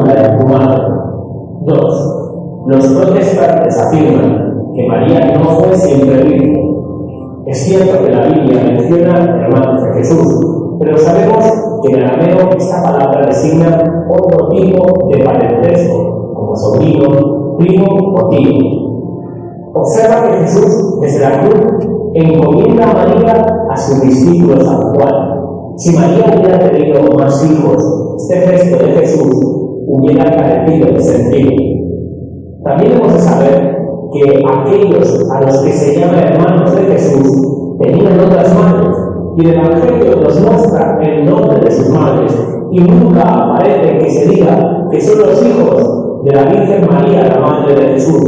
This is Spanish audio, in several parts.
la de tu madre. 2. Los protestantes afirman que María no fue siempre virgen. Es cierto que la Biblia menciona hermanos de Jesús, pero sabemos que en arameo esta palabra designa otro tipo de parentesco, como sobrino, primo o tío. Observa que Jesús, desde la cruz, encomienda a María a su discípulo San Juan. Si María hubiera tenido más hijos, este gesto de Jesús hubiera carecido de sentido. También hemos de saber que aquellos a los que se llama hermanos de Jesús tenían otras madres, y el Evangelio nos muestra el nombre de sus madres, y nunca aparece que se diga que son los hijos de la Virgen María, la Madre de Jesús.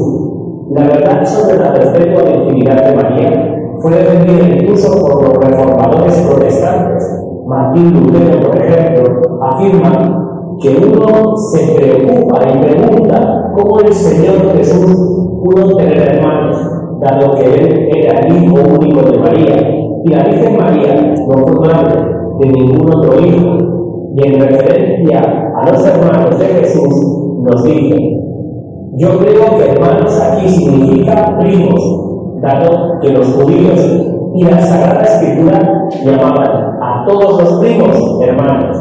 La verdad sobre la perpetua virginidad de María fue defendida incluso por los reformadores protestantes. Martín Lutero, por ejemplo, afirma que uno se preocupa y pregunta cómo el Señor Jesús pudo tener hermanos, dado que él era el hijo único de María, y la Virgen María no fue madre de ningún otro hijo. Y en referencia a los hermanos de Jesús nos dice: yo creo que hermanos aquí significa primos, dado que los judíos y la Sagrada Escritura llamaban a todos los primos hermanos.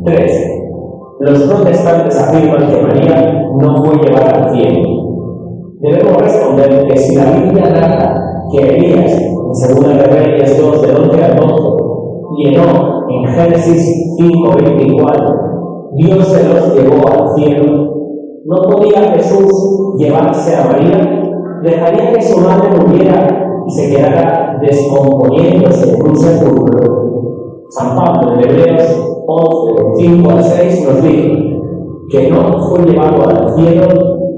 3. Los protestantes afirman que María no fue llevada al cielo. Debemos responder que si la Biblia narra que Elías, en 2 de Reyes 2, del 11 al 12, y Enoc, en Génesis 5, 24, Dios se los llevó al cielo, ¿no podía Jesús llevarse a María? ¿Dejaría que su madre muriera y se quedara descomponiéndose en un sepulcro? San Pablo, en Hebreos 11, 5 al 6, nos dice que no fue llevado al cielo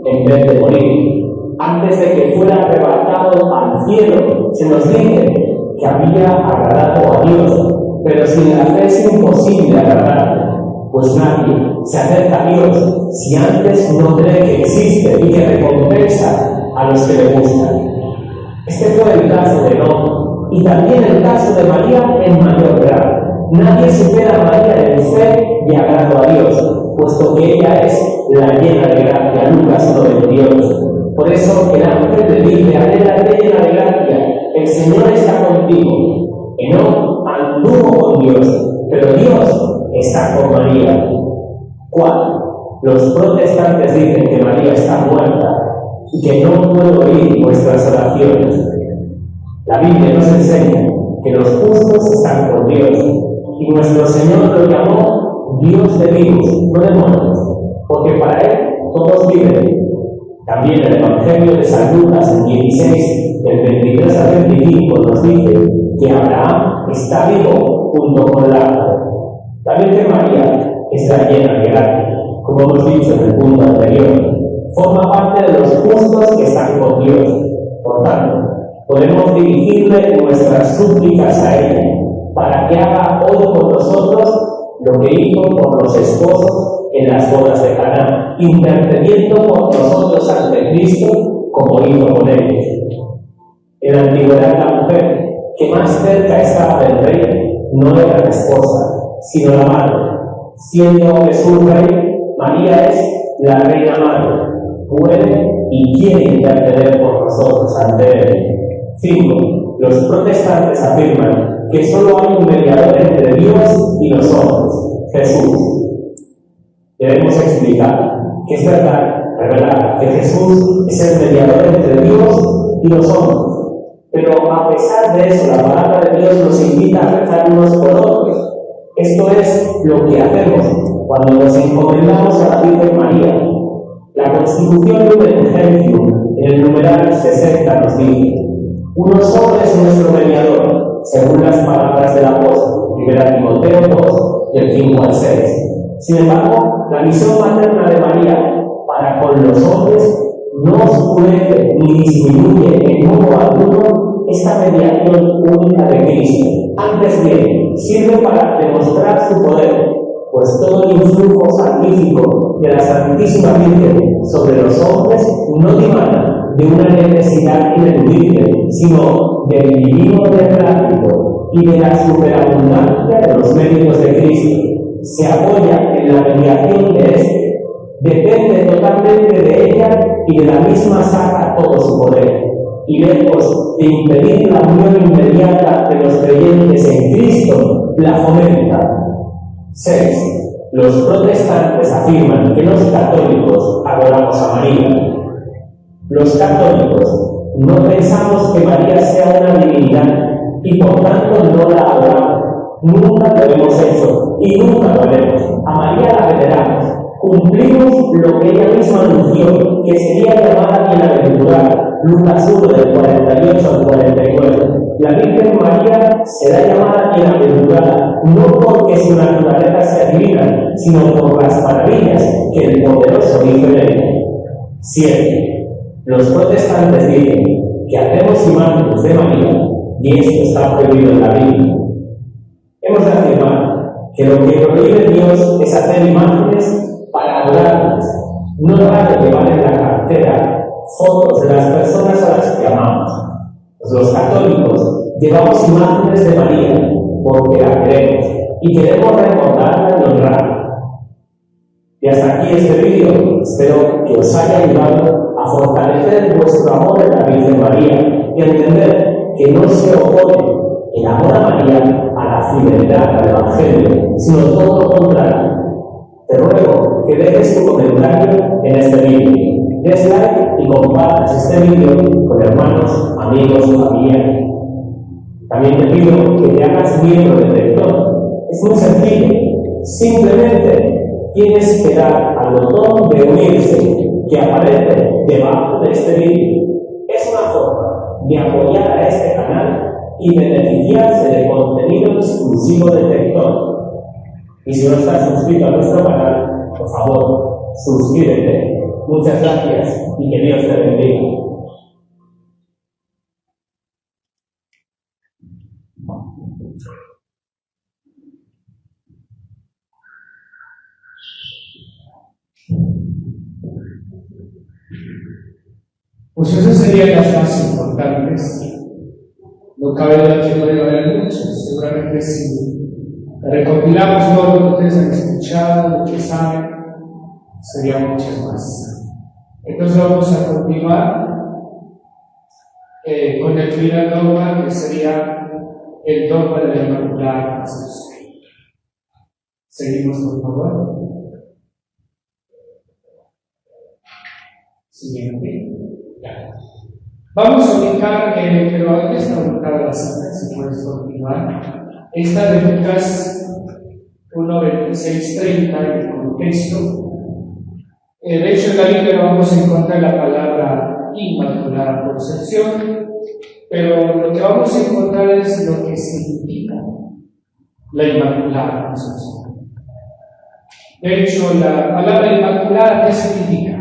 en vez de morir. Antes de que fuera arrebatado al cielo, se nos dice que había agradado a Dios, pero sin la fe es imposible agradarle, pues nadie se acerca a Dios si antes no cree que existe y que recompensa a los que le buscan. Este fue el caso de Enoc, y también el caso de María en mayor grado. Nadie supera a María en fe y agrado a Dios, puesto que ella es la llena de gracia. Lucas 1:22. Por eso el ángel le dice: alegra llena de gracia, el Señor está contigo. Enoc anduvo con Dios, pero Dios está con María. 4. Los protestantes dicen que María está muerta y que no puede oír nuestras oraciones. La Biblia nos enseña que los justos están con Dios, y nuestro Señor lo llamó Dios de vivos, no de muertos, porque para Él todos viven. También el Evangelio de San Lucas 16, del 23 al 25, nos dice que Abraham está vivo junto con Lázaro. La Virgen María es la llena de gracia, como hemos dicho en el punto anterior. Forma parte de los justos que están con Dios. Por tanto, podemos dirigirle nuestras súplicas a ella, para que haga hoy con nosotros lo que hizo por los esposos en las bodas de Caná, intercediendo por nosotros ante Cristo como hizo con ellos. En la antigüedad, la mujer que más cerca estaba del rey no era la esposa, sino la madre. Siendo Jesús rey, María es la reina madre, puede y quiere interceder por nosotros ante Él. 5. Los protestantes afirman que solo hay un mediador entre Dios y los hombres, Jesús. Debemos explicar que es verdad, revelar que Jesús es el mediador entre Dios y los hombres. Pero a pesar de eso, la palabra de Dios nos invita a rezar unos por otros. Esto es lo que hacemos cuando nos encomendamos a la Virgen María. La Constitución Lumen Gentium, en el numeral 60, nos dice: uno solo es nuestro mediador, según las palabras del apóstol, 1 Timoteo 2, del 5 al 6. Sin embargo, la misión materna de María para con los hombres no oscurece ni disminuye en modo alguno esta mediación única de Cristo. Antes bien, sirve para demostrar su poder, pues todo el influjo salvífico de la Santísima Virgen sobre los hombres no dimana de una necesidad ineludible, sino del divino beneplácito y de la superabundancia de los méritos de Cristo. Se apoya en la mediación de este depende de ella y de la misma saca todo su poder. Y lejos de impedir la unión inmediata de los creyentes en Cristo, la fomenta. 6. Los protestantes afirman que los católicos adoramos a María. Los católicos no pensamos que María sea una divinidad y por tanto no la adoramos. Nunca lo hemos hecho y nunca lo haremos. A María la veneramos. Cumplimos lo que ella misma anunció, que sería llamada bienaventurada. Lucas 1, del 48 al 49. La Virgen María será llamada bienaventurada, no porque su naturaleza sea divina, sino por las maravillas que el poderoso hizo en ella. 7. Los protestantes dicen que hacemos imágenes de María, y esto está prohibido en la Biblia. Hemos de afirmar que lo que prohíbe Dios es hacer imágenes para adorarlas. No vale llevar en la cartera fotos de las personas a las que amamos. Pues los católicos llevamos imágenes de María porque la queremos y queremos recordarla y honrarla. Y hasta aquí este vídeo. Espero que os haya ayudado a fortalecer vuestro amor en la Virgen María y a entender que no se opone el amor a María a la fidelidad al Evangelio, sino todo lo contrario. Te ruego que dejes tu comentario en este vídeo. Des like y compartas este vídeo con hermanos, amigos, familiares. También te pido que te hagas miembro del lector. Es muy sencillo. Simplemente tienes que dar al botón de unirse que aparece debajo de este vídeo. Es una forma de apoyar a este canal y beneficiarse de contenido exclusivo del lector. Y si no estás suscrito a nuestro canal, por favor, suscríbete. Muchas gracias y que Dios te bendiga. Pues esas serían las más importantes. No cabe duda que puede haber muchas. Seguramente si recopilamos todo lo que ustedes han escuchado, lo que saben, serían muchas más. Entonces vamos a continuar con el primer dogma, que sería el dogma de la Inmaculada Concepción. Seguimos, por favor. Siguiente. Ya. Vamos a ubicar, pero antes de ubicar la cita, si puedes continuar, esta de Lucas 1, 26, 30, en el contexto. De hecho, en la Biblia vamos a encontrar la palabra Inmaculada Concepción, pero lo que vamos a encontrar es lo que significa la Inmaculada Concepción. De hecho, la palabra Inmaculada, ¿qué significa?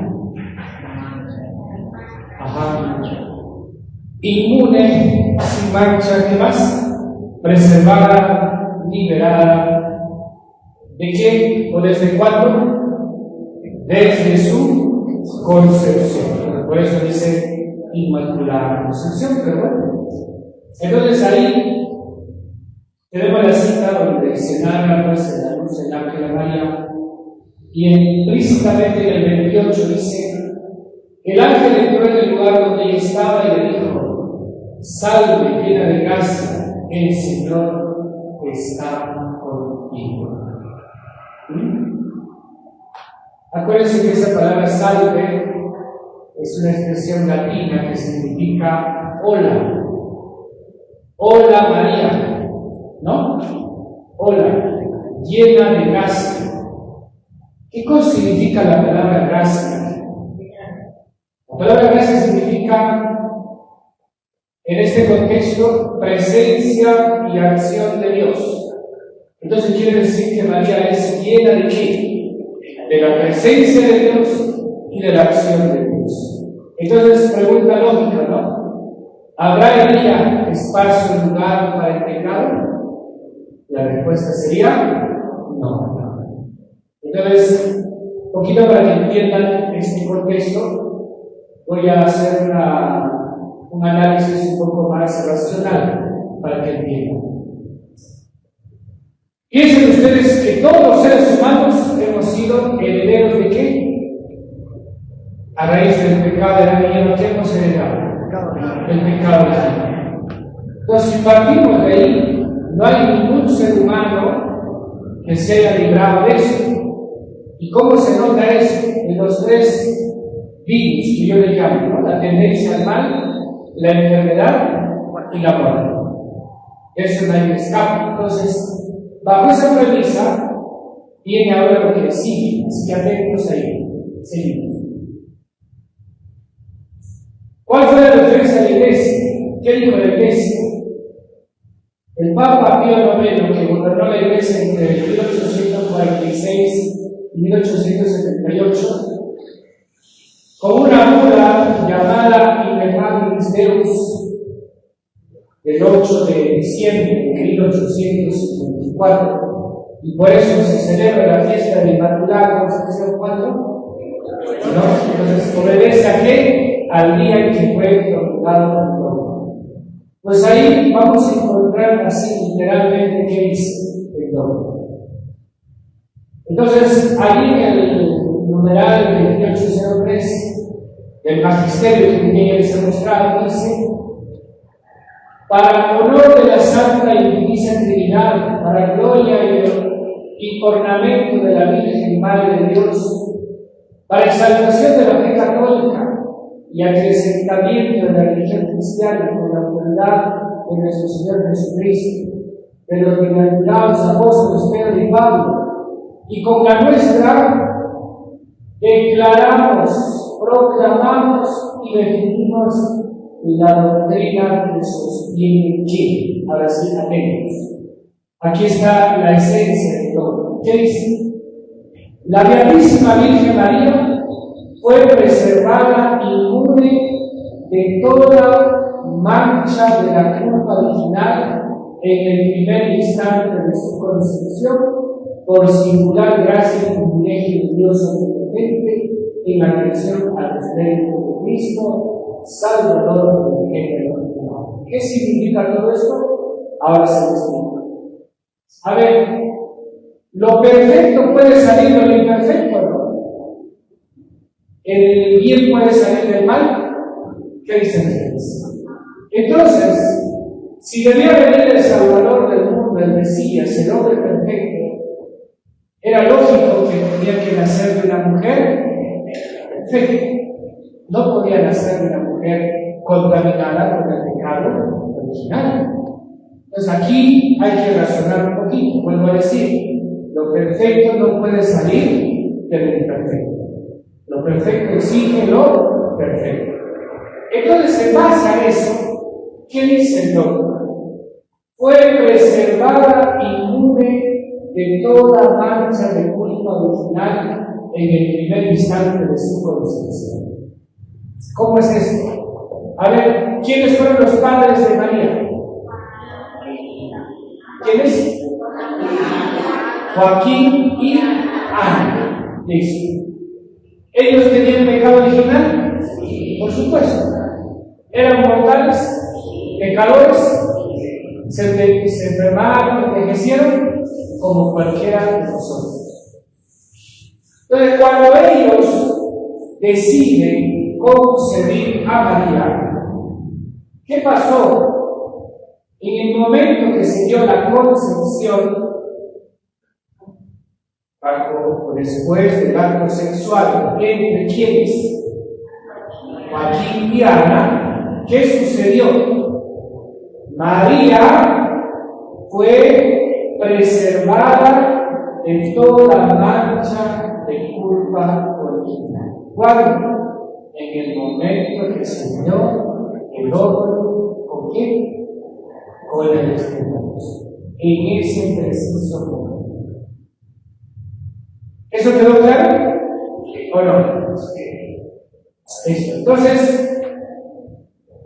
Inmune, sin mancha, ¿qué más? Preservada, liberada. ¿De qué? ¿O desde cuándo? Desde su concepción. Por eso dice Inmaculada Concepción, pero bueno. Entonces ahí tenemos la cita donde se narra pues el anuncio del ángel a María, y implícitamente en el 28 dice: el ángel entró en el lugar donde ella estaba y le dijo: salve, llena de gracia, el Señor está contigo. Acuérdense que esa palabra salve es una expresión latina que significa hola. Hola María, ¿no? Hola, llena de gracia. ¿Qué cosa significa la palabra gracia? La palabra gracia significa, en este contexto, presencia y acción de Dios. Entonces quiere decir que María es llena de qué? De la presencia de Dios y de la acción de Dios. Entonces, pregunta lógica, ¿no? ¿Habrá en ella espacio, lugar para el pecado? La respuesta sería no. Entonces, un poquito para que entiendan este contexto, voy a hacer un análisis un poco más racional para que entiendan. Piensen ustedes que todos los seres humanos hemos sido herederos de qué? a raíz del pecado de Adán, ¿qué hemos heredado? El pecado de Adán. Entonces, si partimos de ahí, no hay ningún ser humano que se haya librado de eso. ¿Y cómo se nota eso? En los tres virus que yo le llamo, ¿no? La tendencia al mal, la enfermedad y la muerte. Eso no hay escape. Entonces, bajo esa premisa, viene ahora lo que sigue. Así que atentos ahí. Seguimos. ¿Cuál fue la defensa de la Iglesia? ¿Qué dijo la Iglesia? El Papa Pío IX, que gobernó la Iglesia entre 1846 y 1878, con una bula llamada Ineffabilis Deus, del 8 de diciembre de 1854, y por eso se celebra la fiesta de Inmaculada Concepción, ¿cuándo? ¿No? Entonces, ¿obedece a qué? Al día en que fue promulgado el dogma. Pues ahí vamos a encontrar así literalmente qué dice el dogma. Entonces, ahí en el numeral 2803 del magisterio que tiene ser mostrado, dice: para honor de la Santa y Divina Trinidad, para gloria y ornamento de la Virgen Madre de Dios, para exaltación de la fe católica y acrecentamiento de la religión cristiana con la autoridad de nuestro Señor Jesucristo, de los bienaventurados apóstoles Pedro y Pablo, y con la nuestra declaramos, proclamamos y definimos la doctrina que sostiene que. Ahora sí, atentos. Aquí está la esencia de todo. ¿Qué dice? La Beatísima Virgen María fue preservada inmune de toda mancha de la culpa original en el primer instante de su concepción, por singular gracia y privilegio de Dios omnipotente en atención a los méritos de Cristo, Salvador del género humano. ¿Qué significa todo esto? Ahora se lo explico. A ver, ¿lo perfecto puede salir de lo imperfecto, no? ¿El bien puede salir del mal? ¿Qué dicen ustedes? Entonces, si debía venir el Salvador del mundo, el Mesías, el hombre perfecto, era lógico que tenía que nacer de una mujer perfecta. No podía nacer de una mujer contaminada con el pecado original. Entonces aquí hay que razonar un poquito. Vuelvo a decir, lo perfecto no puede salir de lo imperfecto. Lo perfecto exige lo perfecto. Entonces, en base a eso, ¿qué dice el dogma? Fue preservada inmune de toda mancha de culpa original en el primer instante de su concepción. ¿Cómo es esto? A ver, ¿quiénes fueron los padres de María? ¿Quiénes? Joaquín y Ana. Listo. ¿Ellos tenían pecado original? Por supuesto. ¿Eran mortales? ¿Pecadores? ¿Se enfermaron? ¿Envejecieron? Como cualquiera de nosotros. Entonces, cuando ellos deciden concebir a María, ¿qué pasó? En el momento que se dio la concepción, después del acto sexual entre quienes, Joaquín y Ana, ¿qué sucedió? María fue preservada de toda mancha de culpa original. ¿Cuándo? En el momento que se dio el hombre, ¿con quién? Con el Espíritu. En ese preciso momento. ¿Eso quedó claro? ¿O no? Listo. Entonces,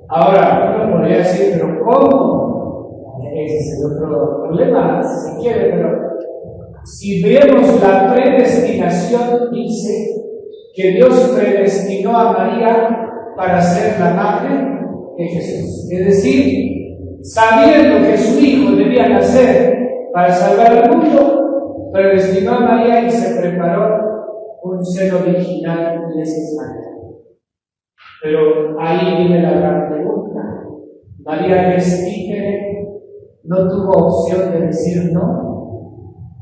ahora uno podría decir, ¿pero cómo? Ese es el otro problema, si se quiere, pero si vemos la predestinación, dice que Dios predestinó a María para ser la madre de Jesús. Es decir, sabiendo que su hijo debía nacer para salvar al mundo, predestinó a María y se preparó un seno virginal necesario. Pero ahí viene la gran pregunta. María Cristina no tuvo opción de decir no.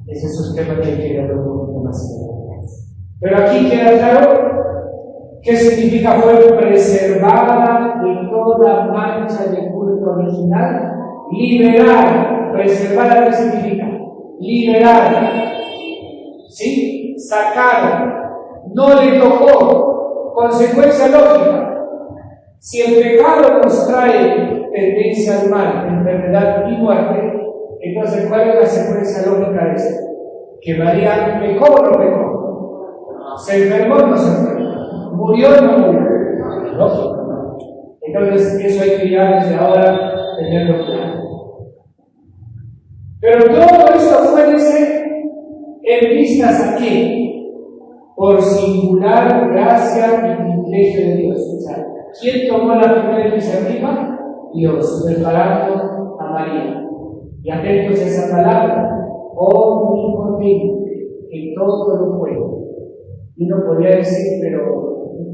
Ese es un tema que quiero ver un poco más adelante. Pero aquí queda claro qué significa fue preservada de toda mancha de culto original. Liberar. Preservada, ¿qué significa? Liberar. ¿Sí? Sacar. No le tocó. Consecuencia lógica. Si el pecado nos trae tendencia al mal, enfermedad y muerte, entonces ¿cuál es la secuencia lógica de esto? Que María pecó o no pecó, se enfermó o no se enfermó, murió o no murió. Lógico. Entonces eso hay que ya desde ahora tenerlo claro. Pero todo esto puede ser en vistas a qué? Por singular gracia y privilegio de Dios. O sea, ¿quién tomó la primera iniciativa? Dios, preparando a María. Y atentos a esa palabra, omnipotente, que todo lo puede. Y uno podría decir, pero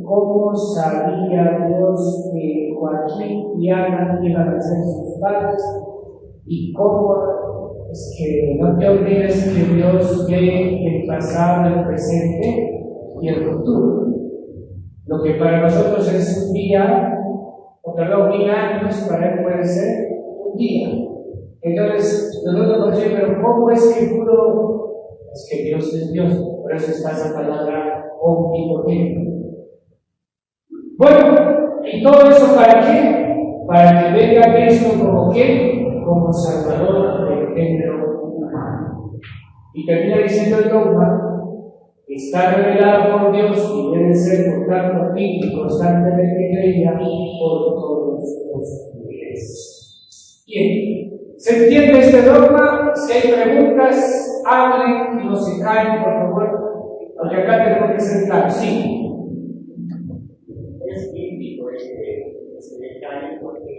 ¿cómo sabía Dios que Joaquín y Ana iban a ser sus padres? ¿Y cómo? Es que no te olvides que Dios ve el pasado, el presente y el futuro. Lo que para nosotros es un día, o perdón, 1000 años, para él puede ser un día. Entonces, nosotros podemos decir, pero ¿cómo es que pudo? Es que Dios es Dios, por eso está esa palabra omnipotente. Bueno, ¿y todo eso para qué? Para que venga Cristo como qué? Como Salvador del género humano. Y termina diciendo el dogma. Está revelado por Dios y debe ser por tanto y constantemente creída por todos los niveles. Bien, ¿se entiende este dogma? Si hay preguntas, hablen y no se caen, por favor, porque acá tenemos que ser claros. Sí. Es típico este detalle porque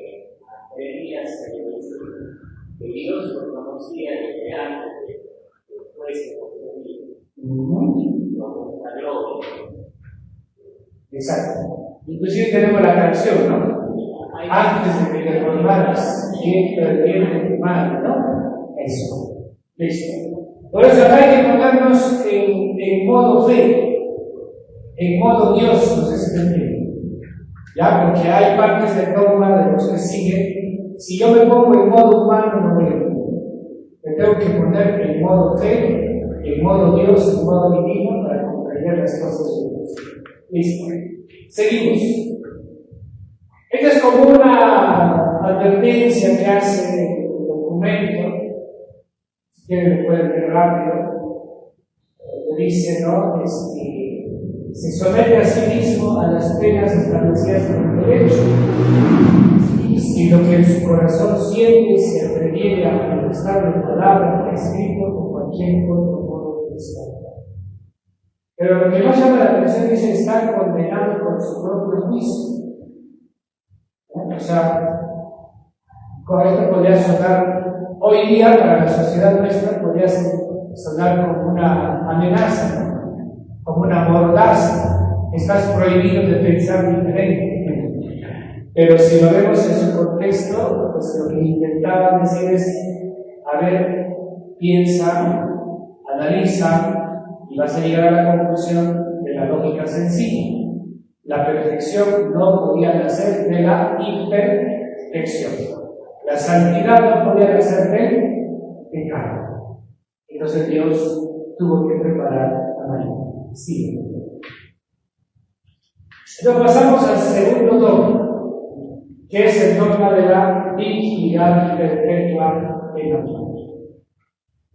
creías que Dios lo conocía desde antes de que fuese concebido. Exacto. Inclusive tenemos la canción, ¿no? Antes de que te formaras, siempre el bien de tu madre, ¿no? Eso. Listo. Por eso acá hay que ponernos en modo fe, en modo Dios, no sé si me entienden. Ya, porque hay partes del dogma de los que siguen. Si yo me pongo en modo humano, no voy a entender. Me tengo que poner en modo fe, en modo Dios, en modo divino, para comprender las cosas de Dios. Listo. Seguimos. Esta es como una advertencia que hace el documento. Si quieren, lo pueden ver rápido. Dice, ¿no? Se somete a sí mismo a las penas establecidas en el derecho. Y si lo que en su corazón siente se previene a manifestar de palabra que ha escrito con cualquier otro modo de estar. Pero lo que más llama la atención es estar condenado por su propio juicio. O sea, con esto podría sonar, hoy día para la sociedad nuestra podría sonar como una amenaza, ¿no? Como una mordaza. Estás prohibido de pensar diferente. Pero si lo vemos en su contexto, pues lo que intentaban decir es, a ver, piensa, analiza, y vas a llegar a la conclusión de la lógica sencilla. La perfección no podía nacer de la imperfección. La santidad no podía nacer del pecado. Entonces Dios tuvo que preparar a María. Sí. Entonces pasamos al segundo dogma, que es el dogma de la virginidad perpetua en la mujer.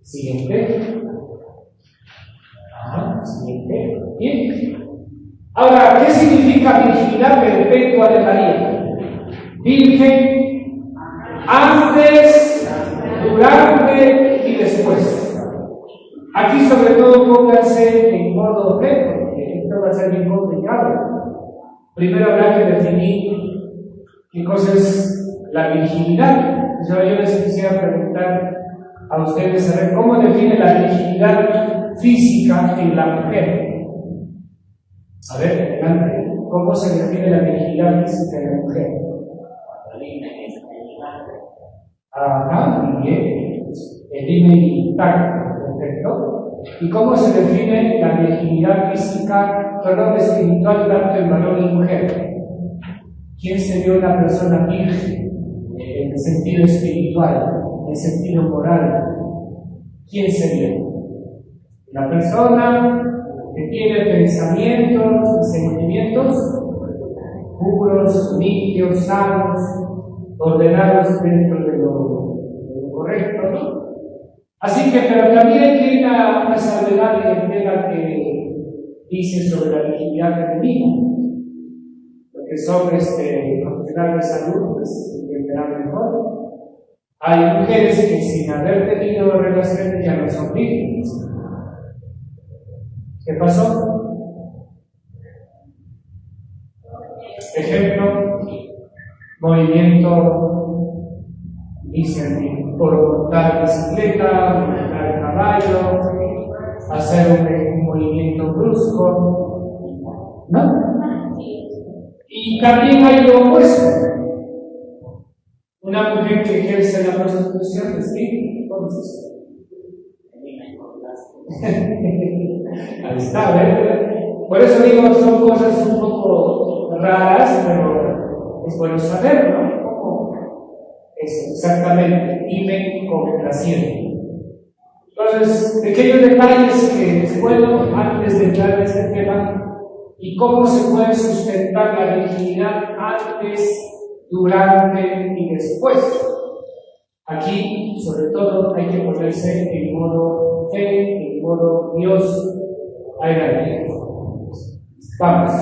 Siguiente. Siguiente. Bien. Ahora, ¿qué significa virginidad perpetua de María? Virgen antes, durante y después. Aquí sobre todo pónganse en modo fe, porque esto va a ser bien complicado. Primero habrá que definir qué cosa es la virginidad. Yo les quisiera preguntar a ustedes a ver cómo define la virginidad física en la mujer. A ver, adelante. cómo se define la virginidad física de la mujer. Ajá, muy bien. El himen intacto, perfecto. ¿Y cómo se define la virginidad física, perdón, espiritual, tanto en varón y mujer? ¿Quién sería una persona virgen en el sentido espiritual, en el sentido moral? ¿Quién sería? La persona que tiene pensamientos y sentimientos puros, limpios, sanos, ordenados dentro de lo correcto, ¿no? Así que, pero también hay una salvedad en el tema que dice sobre la virginidad femenina. Los que son profesionales de salud, pues entenderán mejor. Hay mujeres que sin haber tenido relaciones ya no son vírgenes. ¿Qué pasó? Ejemplo, movimiento, dicen, por montar bicicleta, montar caballo, hacer un movimiento brusco, ¿no? Y también hay lo opuesto. Una mujer que ejerce la prostitución, ¿sí? Entonces, ahí está, ¿verdad? Por eso digo, son cosas un poco raras, pero es bueno saberlo, ¿no? ¿Cómo es exactamente? Himen complaciente. Entonces, pequeños detalles que es bueno antes de entrar en este tema, y cómo se puede sustentar la virginidad antes, durante y después. Aquí, sobre todo, hay que ponerse en modo fe, en modo Dios. Ahí la vamos.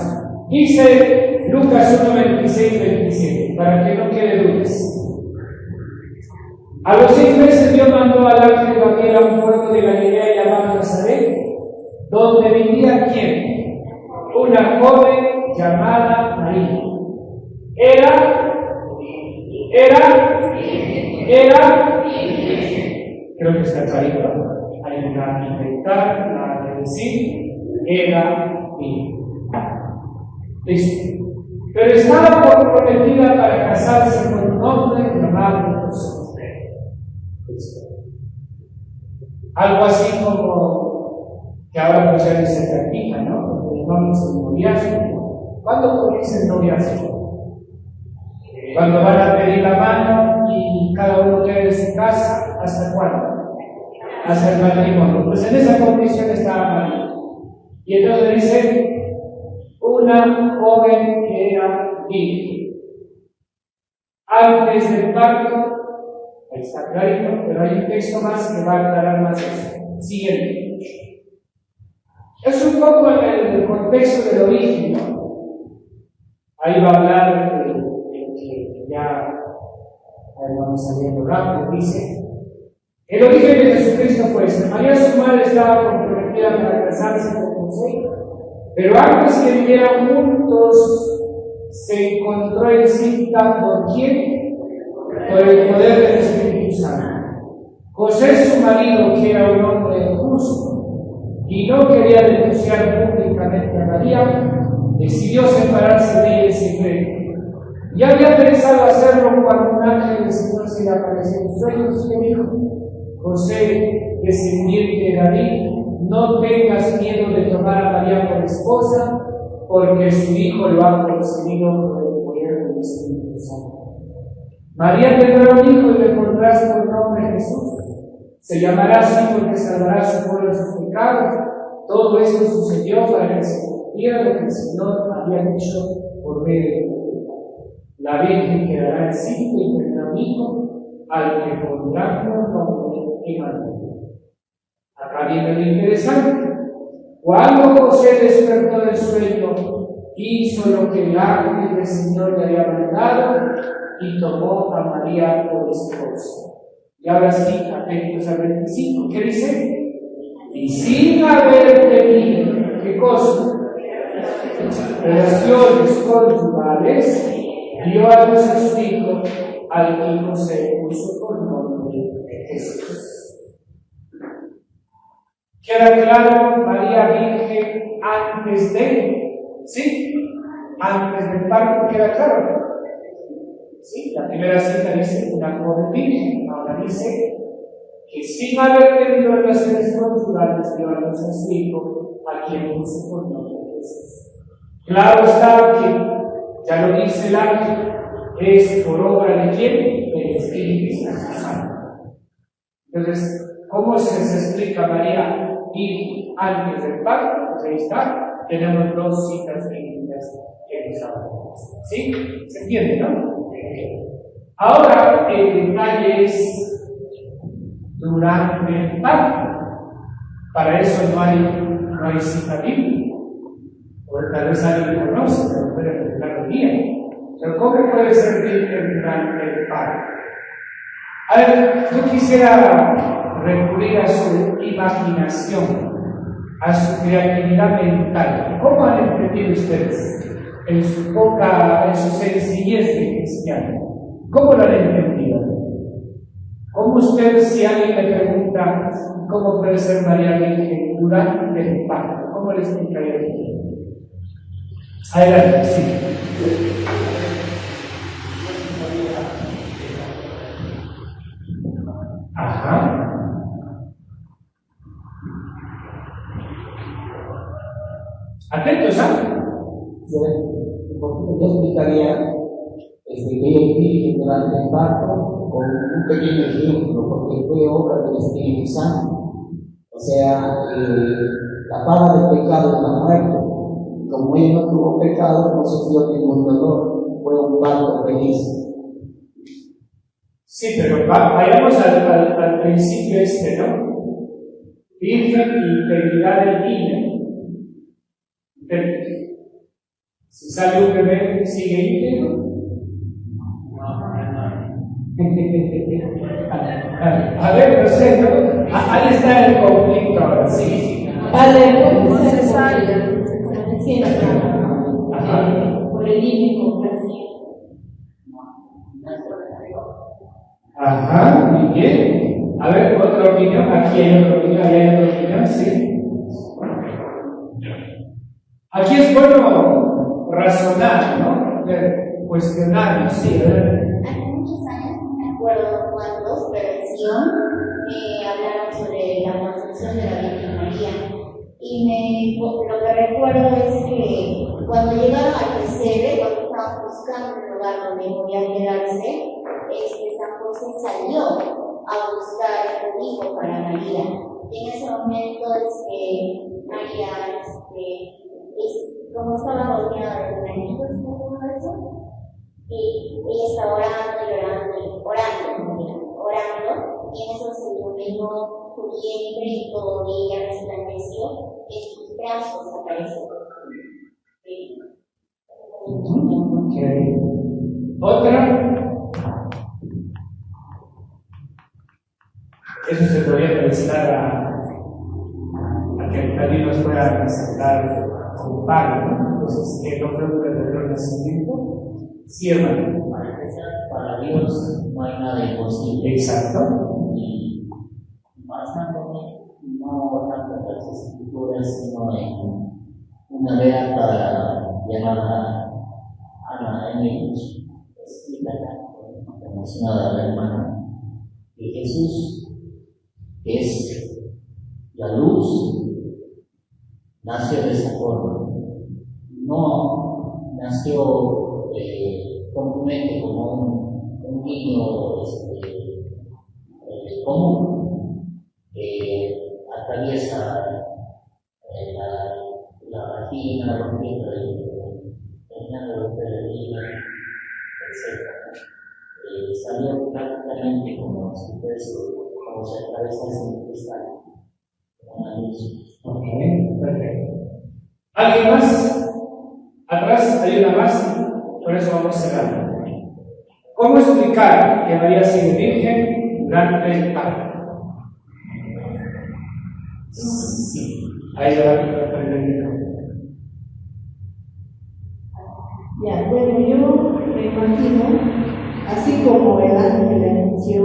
Dice Lucas 1:26-27, para que no quede dudas. A los 6 meses Dios mandó al ángel Gabriel a un pueblo de Galilea llamado Nazaret, donde vivía ¿quién? Una joven llamada María. Creo que está clarito. Hay una inventar, una que decir, era virgen. Listo. Pero estaba comprometida para casarse con un hombre llamado José. Algo así como que ahora pues ya se practica, ¿no? Porque no es el noviazgo. ¿Cuándo comienza el noviazgo? Cuando van a pedir la mano y cada uno quiere en su casa, ¿hasta cuándo? Hasta el matrimonio. Pues en esa condición estaba María. Y entonces dice, una joven que era virgen. Antes del pacto, ahí está clarito, pero hay un texto más que va a aclarar más eso. Siguiente. Es un poco en el contexto del origen, ¿no? Ahí va a hablar ya vamos saliendo rápido, dice. El origen de Jesucristo fue este. María, su madre, estaba comprometida para casarse con José, pero antes que vivieran juntos, se encontró encinta ¿por quién? Por el poder del Espíritu Santo. José, su marido, que era un hombre justo y no quería denunciar públicamente a María, decidió separarse de ella en secreto. Ya había pensado hacerlo cuando un ángel del Señor se le apareció en sueños y dijo: José, descendiente de David, no tengas miedo de tomar a María por esposa, porque su hijo lo ha concebido por el poder del Espíritu Santo. María tendrá un hijo y le pondrás por nombre Jesús. Se llamará así porque salvará a su pueblo de sus pecados. Todo esto sucedió para que se cumpliera lo que el Señor había dicho por medio de él. La Virgen quedará encinta y tendrá un hijo al que pondrán por nombre Emmanuel. Acá viene lo interesante. Cuando José despertó del sueño, hizo lo que el ángel del Señor le había mandado y tomó a María por esposa. Y ahora sí, atentos al 25. ¿Qué dice? Y sin haber tenido, ¿qué cosa? Relaciones conyugales, dio a luz a su hijo, al que José puso por nombre Jesús. ¿Queda claro? María Virgen antes de, ¿sí? antes del parto, queda claro. ¿Sí? La primera cita dice una joven virgen, ahora dice que sin haber tenido relaciones conyugales dio a luz a su hijo, a quien puso por nombre Jesús. Claro está que, ya lo dice el ángel, es por obra de quién? Del Espíritu Santo. Entonces, ¿cómo se les explica María virgen antes del parto? Pues ahí está, tenemos dos citas bíblicas que nos hablan. ¿Sí? ¿Se entiende, no? Ahora, el detalle es durante el parto. Para eso no hay cita bíblica. O tal vez alguien conoce, pero puede preguntar el día. Pero ¿cómo puede ser virgen durante el parto? A ver, yo quisiera recurrir a su imaginación, a su creatividad mental. ¿Cómo han entendido ustedes? En su sencillez de cristiano. ¿Cómo lo han entendido? ¿Cómo ustedes, si alguien le pregunta cómo puede ser María Virgen durante el parto, cómo le explicaría? Adelante, sí. Ajá. Atentos, ¿ah? Yo explicaría que ellos viven durante el parto con un pequeño ejemplo, porque fue obra del Espíritu Santo. O sea, la paga del pecado es la muerte. Como él no tuvo pecado, no sufrió ningún dolor. Fue un parto feliz. Sí, pero vayamos al principio ¿no? Virgen y integridad del niño. Si sale un bebé, ¿sigue íntegro? A ver, no sé, ¿no? Ahí está el conflicto ahora, sí. Vale, no es necesario. Por el límite. Ajá, muy bien. A ver, otra opinión. Aquí hay otra opinión, ahí hay otra opinión, sí. Aquí es bueno razonar, ¿no? Cuestionar, sí. Hace muchos años, no me acuerdo cuántos, prevención, hablaron sobre la concepción de la Virgen María. Y lo que recuerdo es que cuando llegaron al pesebre, cuando estaban buscando un lugar donde podían quedarse, San José salió a buscar un hijo para María. Y en ese momento María, como estaba rodeada de angelitos y todo eso, y ella estaba orando, y en eso se iluminó su vientre y todo, y ella resplandeció, y sus brazos aparecieron. Okay. ¿Otra? Eso se podría pensar a que alguien nos pueda presentar como padre, ¿no? Entonces, que no fue un verdadero nacimiento. Sí, hermano. Para Dios no hay nada imposible. Exacto. Y más no tanto en las escrituras, sino en una beata llamada Ana Emilius, explica la mencionada la hermana, que Jesús, que es la luz, nació de esa forma. No nació comúnmente como un niño común que atraviesa la vagina, rompiendo terminando romper el hilo, etc. Salió prácticamente como si se atraviesa sin cristal. Ok, perfecto. ¿Alguien más? Atrás hay una más, por eso vamos cerrando. ¿Cómo explicar que María sigue virgen durante el parto? Sí, ahí va a aprender el micrófono. Ya, bueno, yo me imagino, así como el ángel le anunció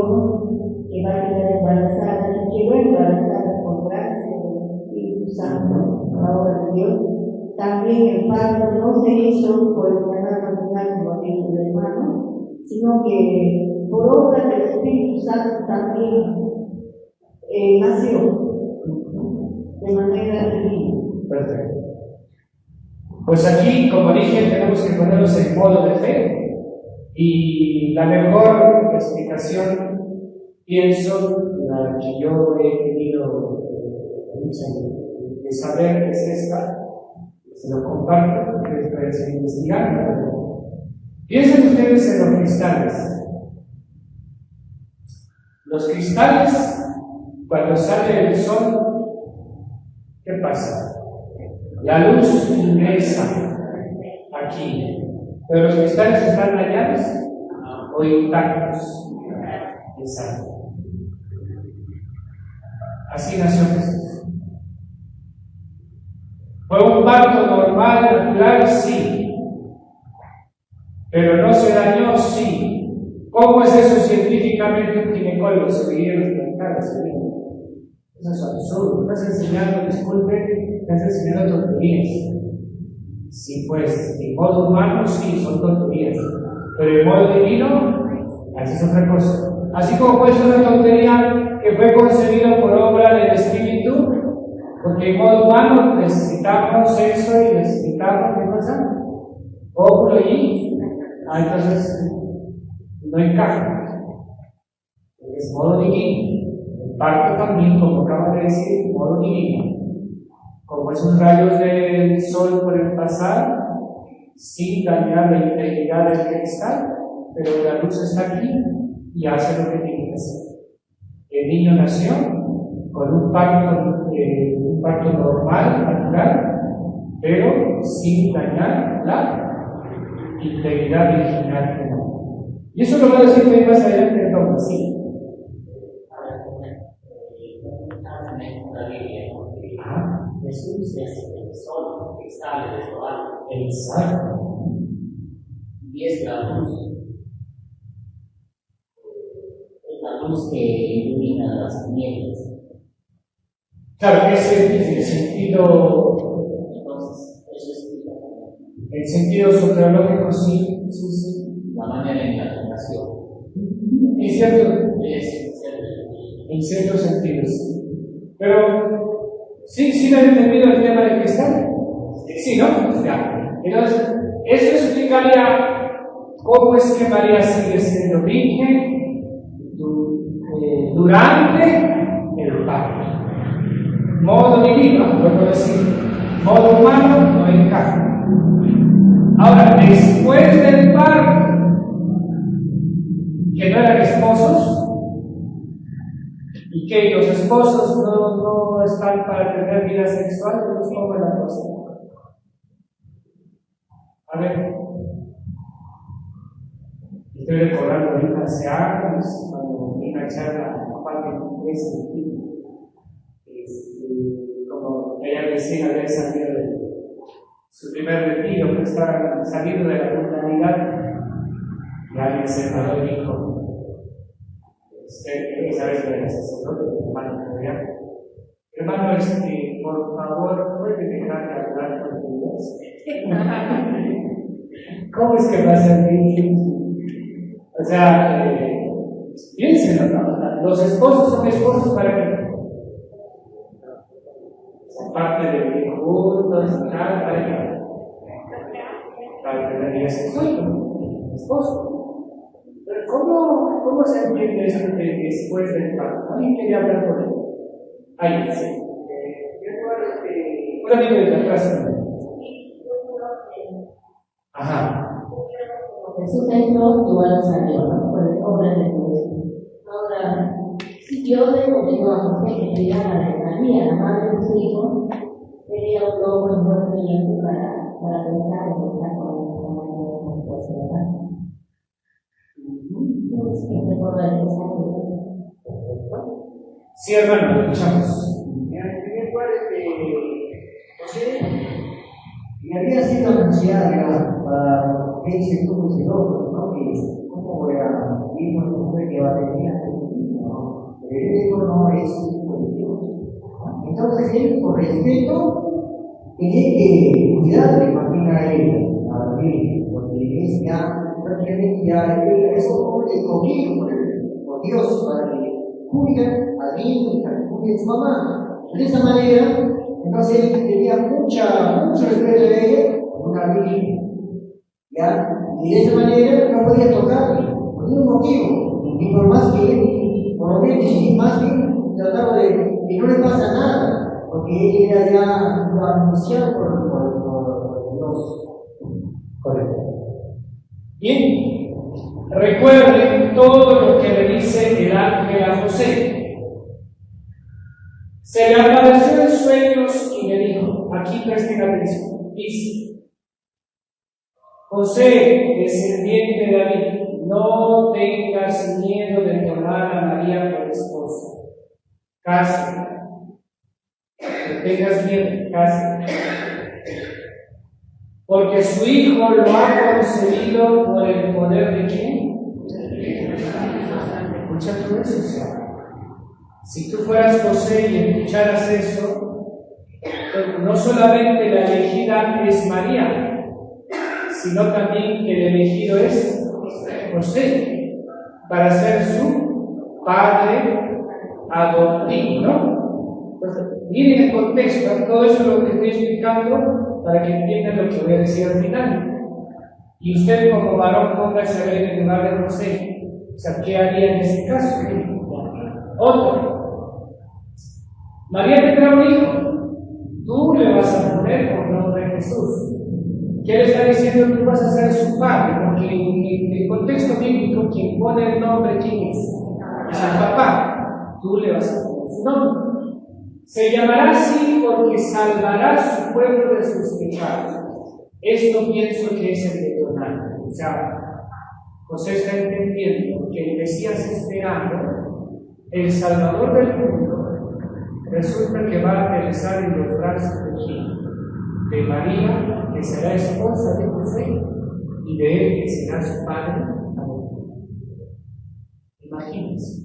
que va a quedar embarazada y quedó embarazada con gracia del Espíritu Santo, la obra de Dios, también el parto no se hizo por el canal vaginal como dijo el hermano, sino que por obra del Espíritu Santo también nació de manera divina. Perfecto. Pues aquí, como dije, tenemos que ponernos en modo de fe, y la mejor explicación, pienso, la que yo he tenido de saber es esta, se lo comparto porque después de investigar. Piensen ustedes en los cristales. Los cristales, cuando sale el sol, ¿qué pasa? La luz ingresa aquí, pero los cristales están dañados o intactos. Exacto. Así nació Jesús. ¿Fue un parto normal, natural? Sí. ¿Pero no se dañó? Sí. ¿Cómo es eso científicamente? Un ginecólogo se veía en los plantares. Eso es absurdo. Estás enseñando, disculpe, estás enseñando tonterías. Sí, pues, en modo humano sí, son tonterías. Pero en modo divino, así es otra cosa. Así como puede ser una tontería que fue concebido por obra del Espíritu, porque en modo humano necesitamos eso y necesitamos, ¿qué cosa? Óvulo y, entonces no encaja. Es modo divino. El parto también, como acaba de decir, modo divino. Como esos rayos del sol pueden pasar sin dañar la integridad del cristal, pero la luz está aquí y hace lo que tiene que hacer. El niño nació con un parto normal, natural, pero sin dañar la integridad original del hombre. Y eso lo va a decir que más adelante en todo así. Jesús es el sol que sale de lo alto. Exacto. Y es la luz. Es la luz que ilumina las tinieblas. Claro, ese es el sentido. Entonces, eso explica El sentido soteriológico, sí, sí, sí. la manera en la que nació. En ciertos sentidos. Pero sí me han entendido el tema del cristal. Sí, ¿no? Ya. Entonces, eso explicaría cómo es que María sigue siendo virgen durante el parto. Modo divino, puedo decir, modo humano no encaja. Ahora, después del parto, que no eran esposos, y que los esposos no están para tener vida sexual, pues ¿cómo es la cosa? A ver, estoy recordando ahorita hace años, cuando vine a echar la parte de como ella recién había salido de su primer retiro, que estaba saliendo de la comunidad, y alguien se paró y dijo: usted sabe que era sacerdote, hermano, por favor, puede dejar de hablar con Dios. ¿Cómo es que va a ser virgen? O sea, piénsenlo, ¿no? Los esposos son esposos para qué? Aparte de vivir juntos y tal, para qué? Para tener vida sexual, esposo. Pero ¿cómo se entiende eso de después del parto? ¿Alguien quería hablar con él? Ahí, sí. Un amigo de la clase. Ajá. Jesús entró, igual salió, ¿no? Por el obra de Dios. Ahora, yo le digo a José que cuidara de María, la madre de su hijo, sería un lobo importante para pensar en estar con María esposa, ¿verdad? Sí, hermano, lo escuchamos. En primer lugar, José me había sido anunciada para que se tuvo celoso, ¿no? Que cómo voy a ir con una mujer que va a tener a ¿no? Pero él dijo: no es hijo de Dios. Entonces él, por respeto, Tiene que cuidar de Martina a ella, a la Virgen, porque es ya, prácticamente ya eso es escogido por Dios para que cuide al niño, para que cuide a su mamá. De esa manera, entonces él tenía mucho respeto de ella, como una Virgen, ¿ya? Y de esa manera no podía tocarle, por ningún motivo, y por más que él, por lo menos, y más que trataba de que no le pasa nada, porque él era ya anunciado por Dios. Correcto. Bien, recuerden todo lo que le dice el ángel a José. Se le apareció en sueños y le dijo, aquí presten atención, dice: José, descendiente de David, no tengas miedo de tomar a María por esposa. Cásate. No tengas miedo, cásate. Porque su hijo lo ha concebido por el poder de ¿quién? Escucha todo eso, o sea, si tú fueras José y escucharas eso, no solamente la elegida es María, sino también que el elegido es José, para ser su padre adoptivo, ¿no? Entonces, miren el contexto, todo eso es lo que estoy explicando para que entiendan lo que voy a decir al final. Y usted como varón póngase a ver en lugar de José. O sea, ¿qué haría en ese caso? Otro. María tendrá un hijo. Tú le vas a poner por nombre de Jesús. ¿Qué le está diciendo? Tú vas a ser su padre, porque en el contexto bíblico quien pone el nombre, ¿quién es? Es el papá. Tú le vas a poner su nombre. Se llamará así porque salvará a su pueblo de sus pecados. Esto pienso que es el detonante. O sea, José está entendiendo que el Mesías esperando, el Salvador del mundo, resulta que va a aterrizar en los brazos de quién? De María, que será esposa de José, y de él, que será su padre. Imagínense.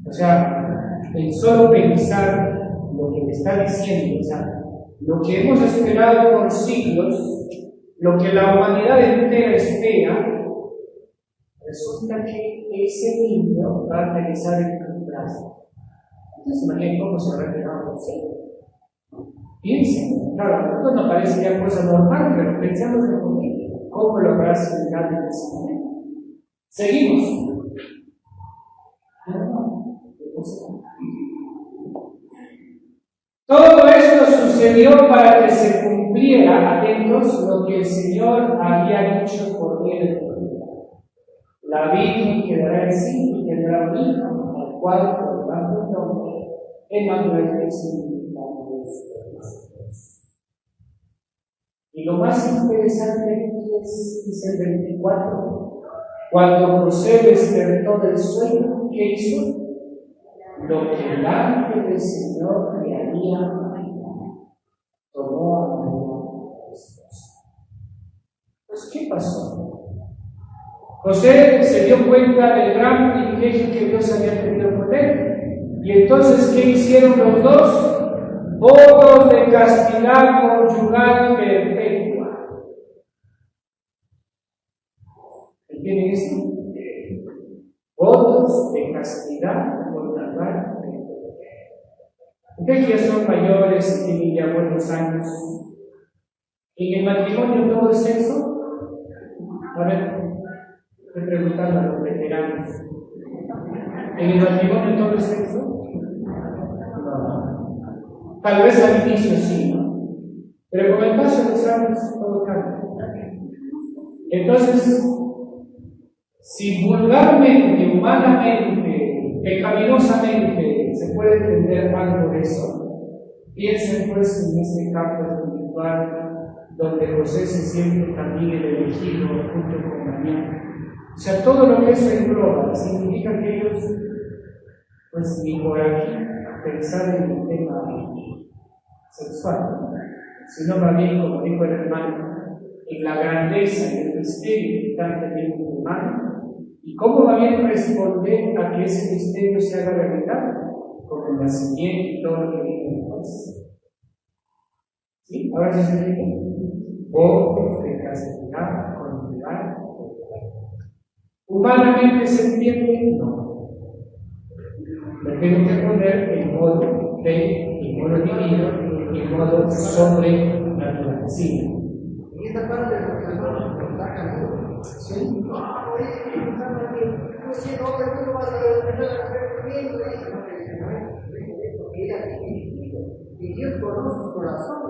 O sea, el solo pensar lo que le está diciendo, o sea, lo que hemos esperado por siglos, lo que la humanidad entera espera, resulta que ese niño va a aterrizar en tus brazos. Entonces, imaginen cómo se habrá quedado José. Piensen, claro, a nosotros nos parece ya cosa normal, pero pensamos en cómo lo habrá asimilado en ese momento. Seguimos. Todo esto sucedió para que se cumpliera, atentos, lo que el Señor había dicho por medio del profeta. La Virgen quedará encinta y tendrá un hijo, al cual pondrán por nombre Emmanuel, que significa Dios. Y lo más interesante aquí es el 24. Cuando José despertó del sueño, ¿qué hizo? Lo que el ángel del Señor le había mandado. Tomó a María esposa. Pues, ¿qué pasó? José se dio cuenta del gran privilegio que Dios había tenido con él. Y entonces, ¿qué hicieron los dos? Votos de castidad conyugal perpetua. ¿Entienden eso? Votos de castidad conyugal perpetua. Ustedes ya son mayores y tienen ya buenos años. ¿En el matrimonio todo es eso? A ver, estoy preguntando a los veteranos. ¿En el matrimonio todo es sexo? No. Tal vez al inicio sí, ¿no? Pero con el paso de los años todo cambia. Entonces, si vulgarmente, humanamente, pecaminosamente se puede entender algo de eso, piensen pues en este campo espiritual donde José se siente también el elegido junto con María. O sea, todo lo que eso engloba significa que ellos, pues ni por aquí pensar en el tema sexual, sino más bien, como dijo el hermano, en la grandeza y el misterio que están teniendo el hermano, y cómo va bien responder a que ese misterio se haga realidad, con el nacimiento y todo lo que viene después. ¿Sí? Ahora sí se entiende. O de castidad, conyugal. ¿Humanamente se entiende? No. Lo tengo que poner en modo en modo divino, en modo sobrenatural. Sí. Y esta parte de los hermanos nos sacan. Sí. Y Dios conoce su corazón,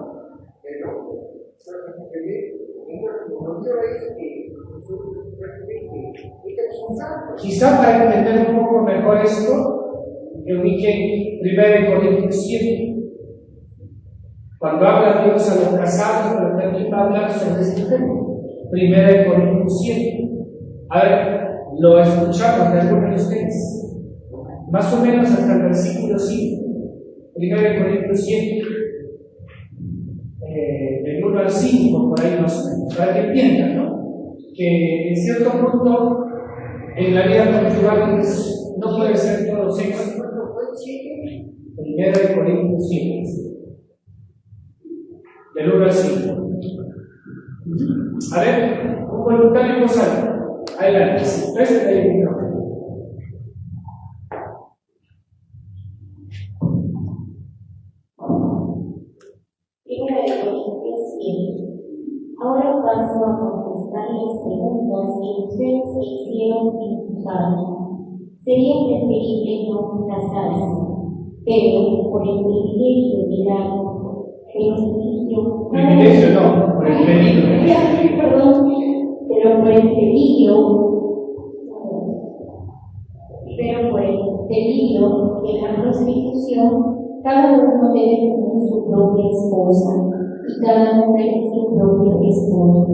pero quizá para entender un poco mejor esto, que ubique 1 Corintios 7. Cuando habla Dios a los casados, pero también va a hablar sobre este tema. 1 Corintios 7. A ver, lo escuchamos de algunos de ustedes. Más o menos hasta el versículo 5. 1 Corintios 7. Del 1 al 5, por ahí más o menos. Para que entiendan, ¿no? Que en cierto punto, en la vida conyugal no puede ser todo sexo. 1 Corintios 7. Del 1 al 5. A ver, un voluntario en voz alta. Adelante, sí, préstale el micrófono. Primera de Corintios 7. Ahora paso a contestar las preguntas que ustedes se hicieron principalmente. Sería preferible no casarse, pero por el privilegio de la privilegio no, por el peligro. Perdón, pero por el peligro de la prostitución, cada uno debe tener su propia esposa y cada mujer su propio esposo.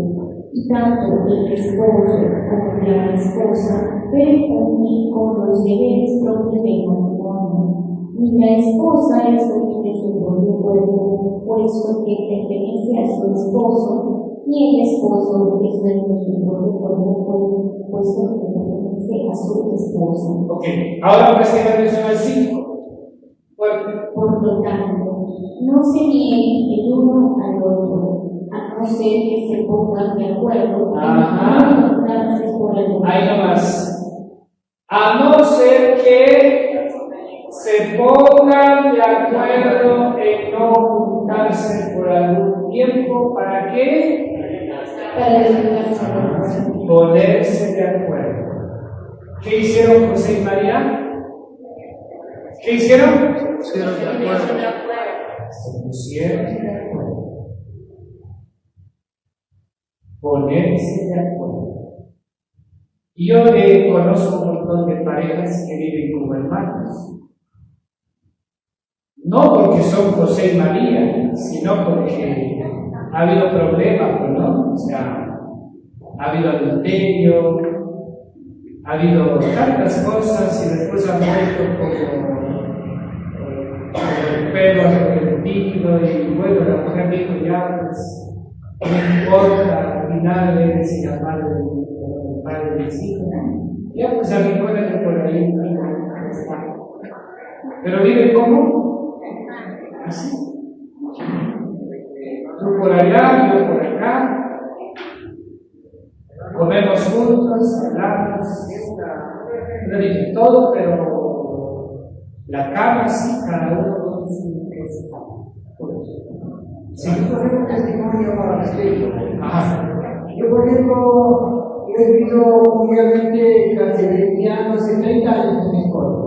Y tanto el esposo como la esposa deben cumplir con los deberes propios del matrimonio. Ni la esposa es dueña de su propio cuerpo, puesto que pertenece a su esposo, ni el esposo es dueño de su propio cuerpo, puesto que pertenece a su esposa. Ok, ahora presten atención al 5. Por lo tanto, no se nieguen el uno al otro, a no ser que se pongan de acuerdo en no juntarse por algún tiempo. Ahí nomás. A no ser que se pongan de acuerdo en no juntarse por algún tiempo. ¿Para qué? Para dedicarse. Ponerse de acuerdo. ¿Qué hicieron José y María? ¿Qué hicieron? Se pusieron de acuerdo. Ponerse de acuerdo. Y yo conozco un montón de parejas que viven como hermanos. No porque son José y María, sino porque ha habido problemas, ¿no? O sea, ha habido adulterio, ha habido tantas cosas y después han vuelto como el pelo arrepentido y bueno, la mujer dijo ya, pues, no importa, al final eres la madre del padre de mis hijos. Ya pues a mí pueden por ahí, pero vive como así. Tú por allá, yo por acá, comemos juntos, hablamos, no dije todo, pero la cama sí, cada uno con su sí. Yo tengo un testimonio al respecto. Yo, por ejemplo, he vivido obviamente casi 20 años, 30 años con mi esposa.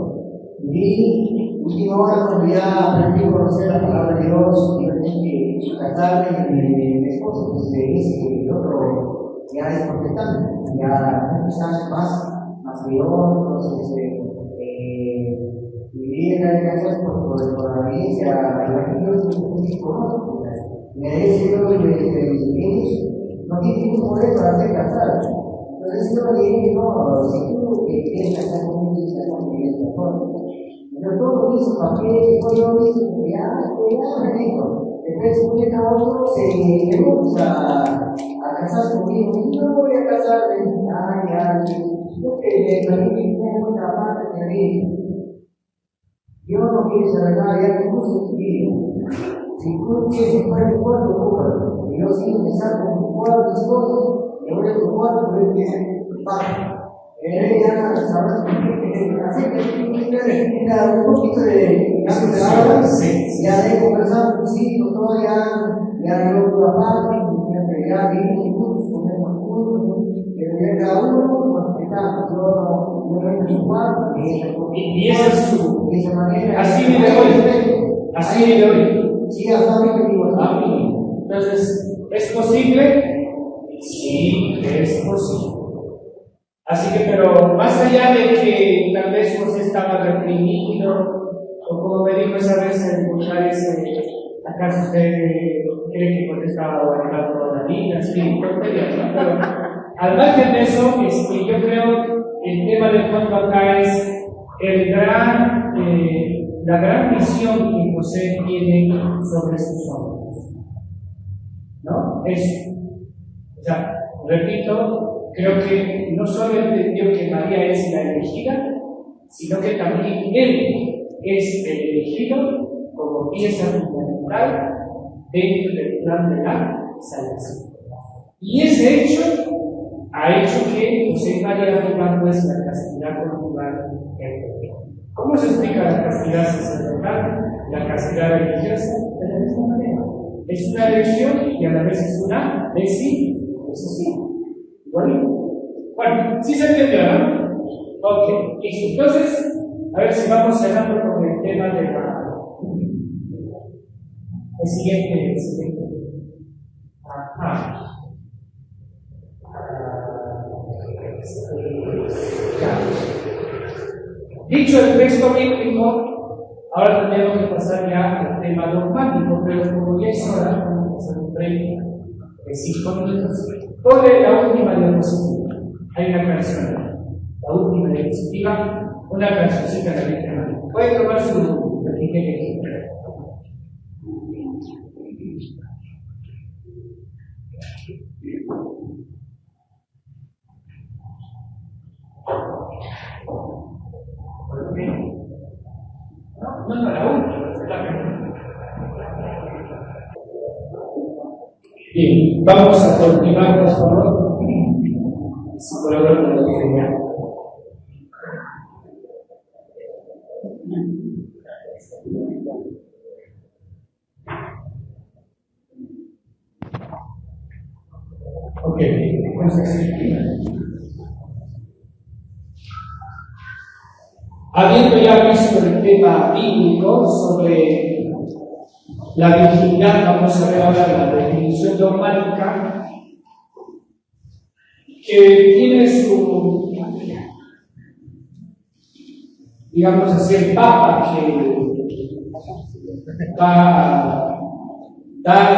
Y última hora cuando ya aprendí a conocer la palabra de Dios y tenía que casarme, mi esposo pues me dice que el otro ya es protestante, ya muchos años más mayor, entonces vivir en la casa por la iglesia, y yo no conozco. Me dice yo no tiene ningún poder para ser casado. Entonces yo le dije, no, si tú quieres casar conmigo, estás conmigo, mejor. Pero todo hizo papel, yo hice, ya me dijo. Después un a otro se gusta a casar conmigo, y no voy a casarme. Yo que también tengo otra parte de mí. Yo no quiero saber nada, ya me gusta tu vida. Si tú quieres jugar el cuarto, ocupa. Y yo sí me saco un cuarto, y ahora el cuarto, pero dice, baja. Ya sabrás así que cada un poquito de agua, ya de conversar con tus hijos, todo ya dio tu aparte, ya vivimos juntos, comemos juntos, que cada uno, pues está, yo vengo en su cuarto, y esa es su. de esa manera. Así vive hoy. Así vive hoy. Sí, hasta ahora que digo, Entonces, ¿es posible? Sí, es posible. Así que, pero más allá de que tal vez José estaba reprimido, o como me dijo esa vez en Buchares, ¿acaso usted cree que José estaba guardando toda la vida? Sí, tonterías, ¿no? Pero al margen de eso, yo creo que el tema de fondo acá es la gran visión que José tiene sobre sus hombres. ¿No? O sea, repito, creo que no solo entendió que María es la elegida, sino que también él es el elegido como pieza fundamental dentro del plan de la salvación. Y ese hecho ha hecho que José y María tengan pues la castidad conjugal. ¿Cómo se explica la castidad sacerdotal, la castidad religiosa? De la misma manera. Es una elección y a la vez es una decisión. Bueno, sí se entendió, ¿no? Ok, listo. Entonces, a ver si vamos cerrando con el tema de el siguiente. Ajá. Dicho el texto bíblico, ahora tenemos que pasar ya al tema dogmático, pero como ya es hora, vamos a pasar un break de 5 minutos. Pone la última diapositiva. Hay una canción, la última diapositiva, una cancioncita de la Virgen. Puede tomar su pequeña. No, la última. Bien, vamos a continuar, por favor. Si colaboran con lo que venga. Ok, entonces, habiendo ya visto el tema bíblico sobre la virginidad, vamos a ver ahora la definición dogmática que tiene su, digamos así, el Papa que va a dar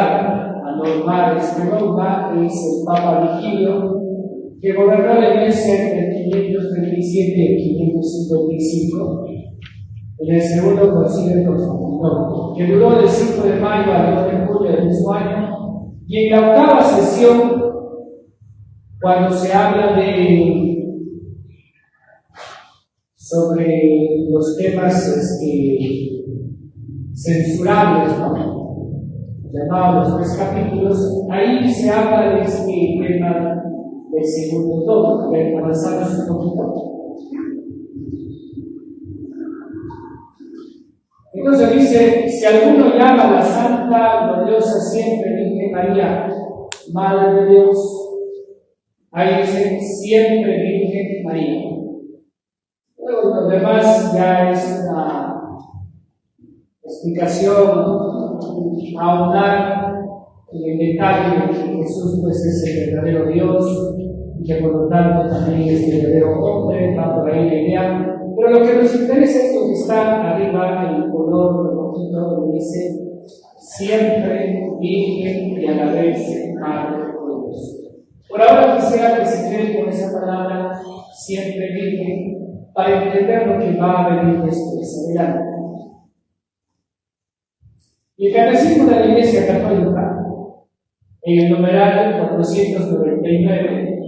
a normar este dogma es el Papa Vigilio, que gobernó la Iglesia entre el 537 y el 555, en el segundo concilio de Constantinopla, que duró del 5 de mayo al 2 de julio del mismo año, y en la octava sesión, cuando se habla sobre los temas censurables, ¿no? Llamados los 3 capítulos, ahí se habla de este tema del segundo tomo, que avanzamos un poquito. Entonces dice, si alguno llama a la Santa, Gloriosa, Siempre Virgen María, Madre de Dios, ahí dice, Siempre Virgen María. Luego lo demás ya es una explicación, ahondar en el detalle de que Jesús pues es el verdadero Dios, y que por lo tanto también es el verdadero hombre, va por ahí la idea. Pero lo que nos interesa es lo que está arriba, el color rojito, donde dice Siempre Virgen y a la vez Madre de Dios. Por ahora quisiera que se quede con esa palabra Siempre Virgen para entender lo que va a venir después adelante. Y el Catecismo de la Iglesia Católica, en el numeral 499,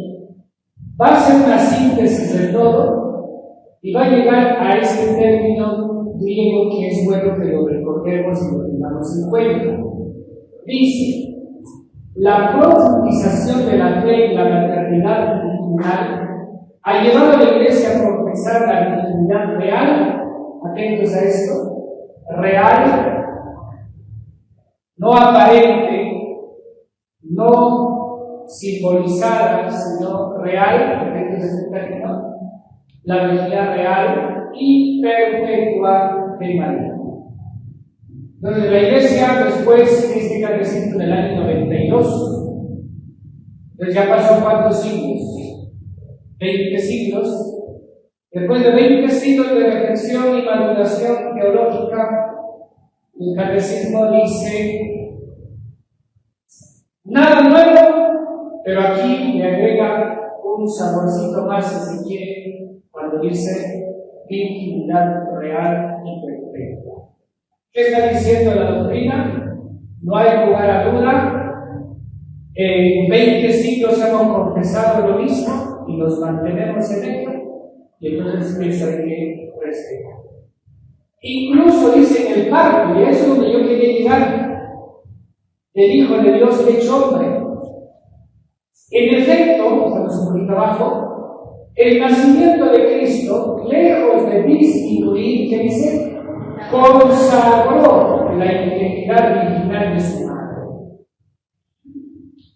va a hacer una síntesis de todo y va a llegar a este término griego que es bueno que lo recordemos y lo tengamos en cuenta. Dice, la profundización de la fe en la maternidad virginal ha llevado a la Iglesia a confesar la virginidad real, atentos a esto, real, no aparente, no simbolizada, sino real, atentos a este término, la virginidad real y perpetua de María. Entonces, la Iglesia, después de este catecismo del año 92, entonces ya pasó ¿cuántos siglos? 20 siglos. Después de 20 siglos de reflexión y maduración teológica, el catecismo dice nada nuevo, pero aquí le agrega un saborcito más, si se quiere, cuando dice virginidad real y perfecta. ¿Qué está diciendo la doctrina? No hay lugar a duda. En 20 siglos hemos confesado lo mismo y nos mantenemos en ello, y entonces eso hay que respetar. Incluso dice en el parto, y a eso es donde yo quería llegar, el Hijo de Dios hecho hombre. En efecto, estamos un poquito abajo, el nacimiento de Cristo, lejos de disminuir, ¿qué dice? Consagró la identidad virginal de su madre.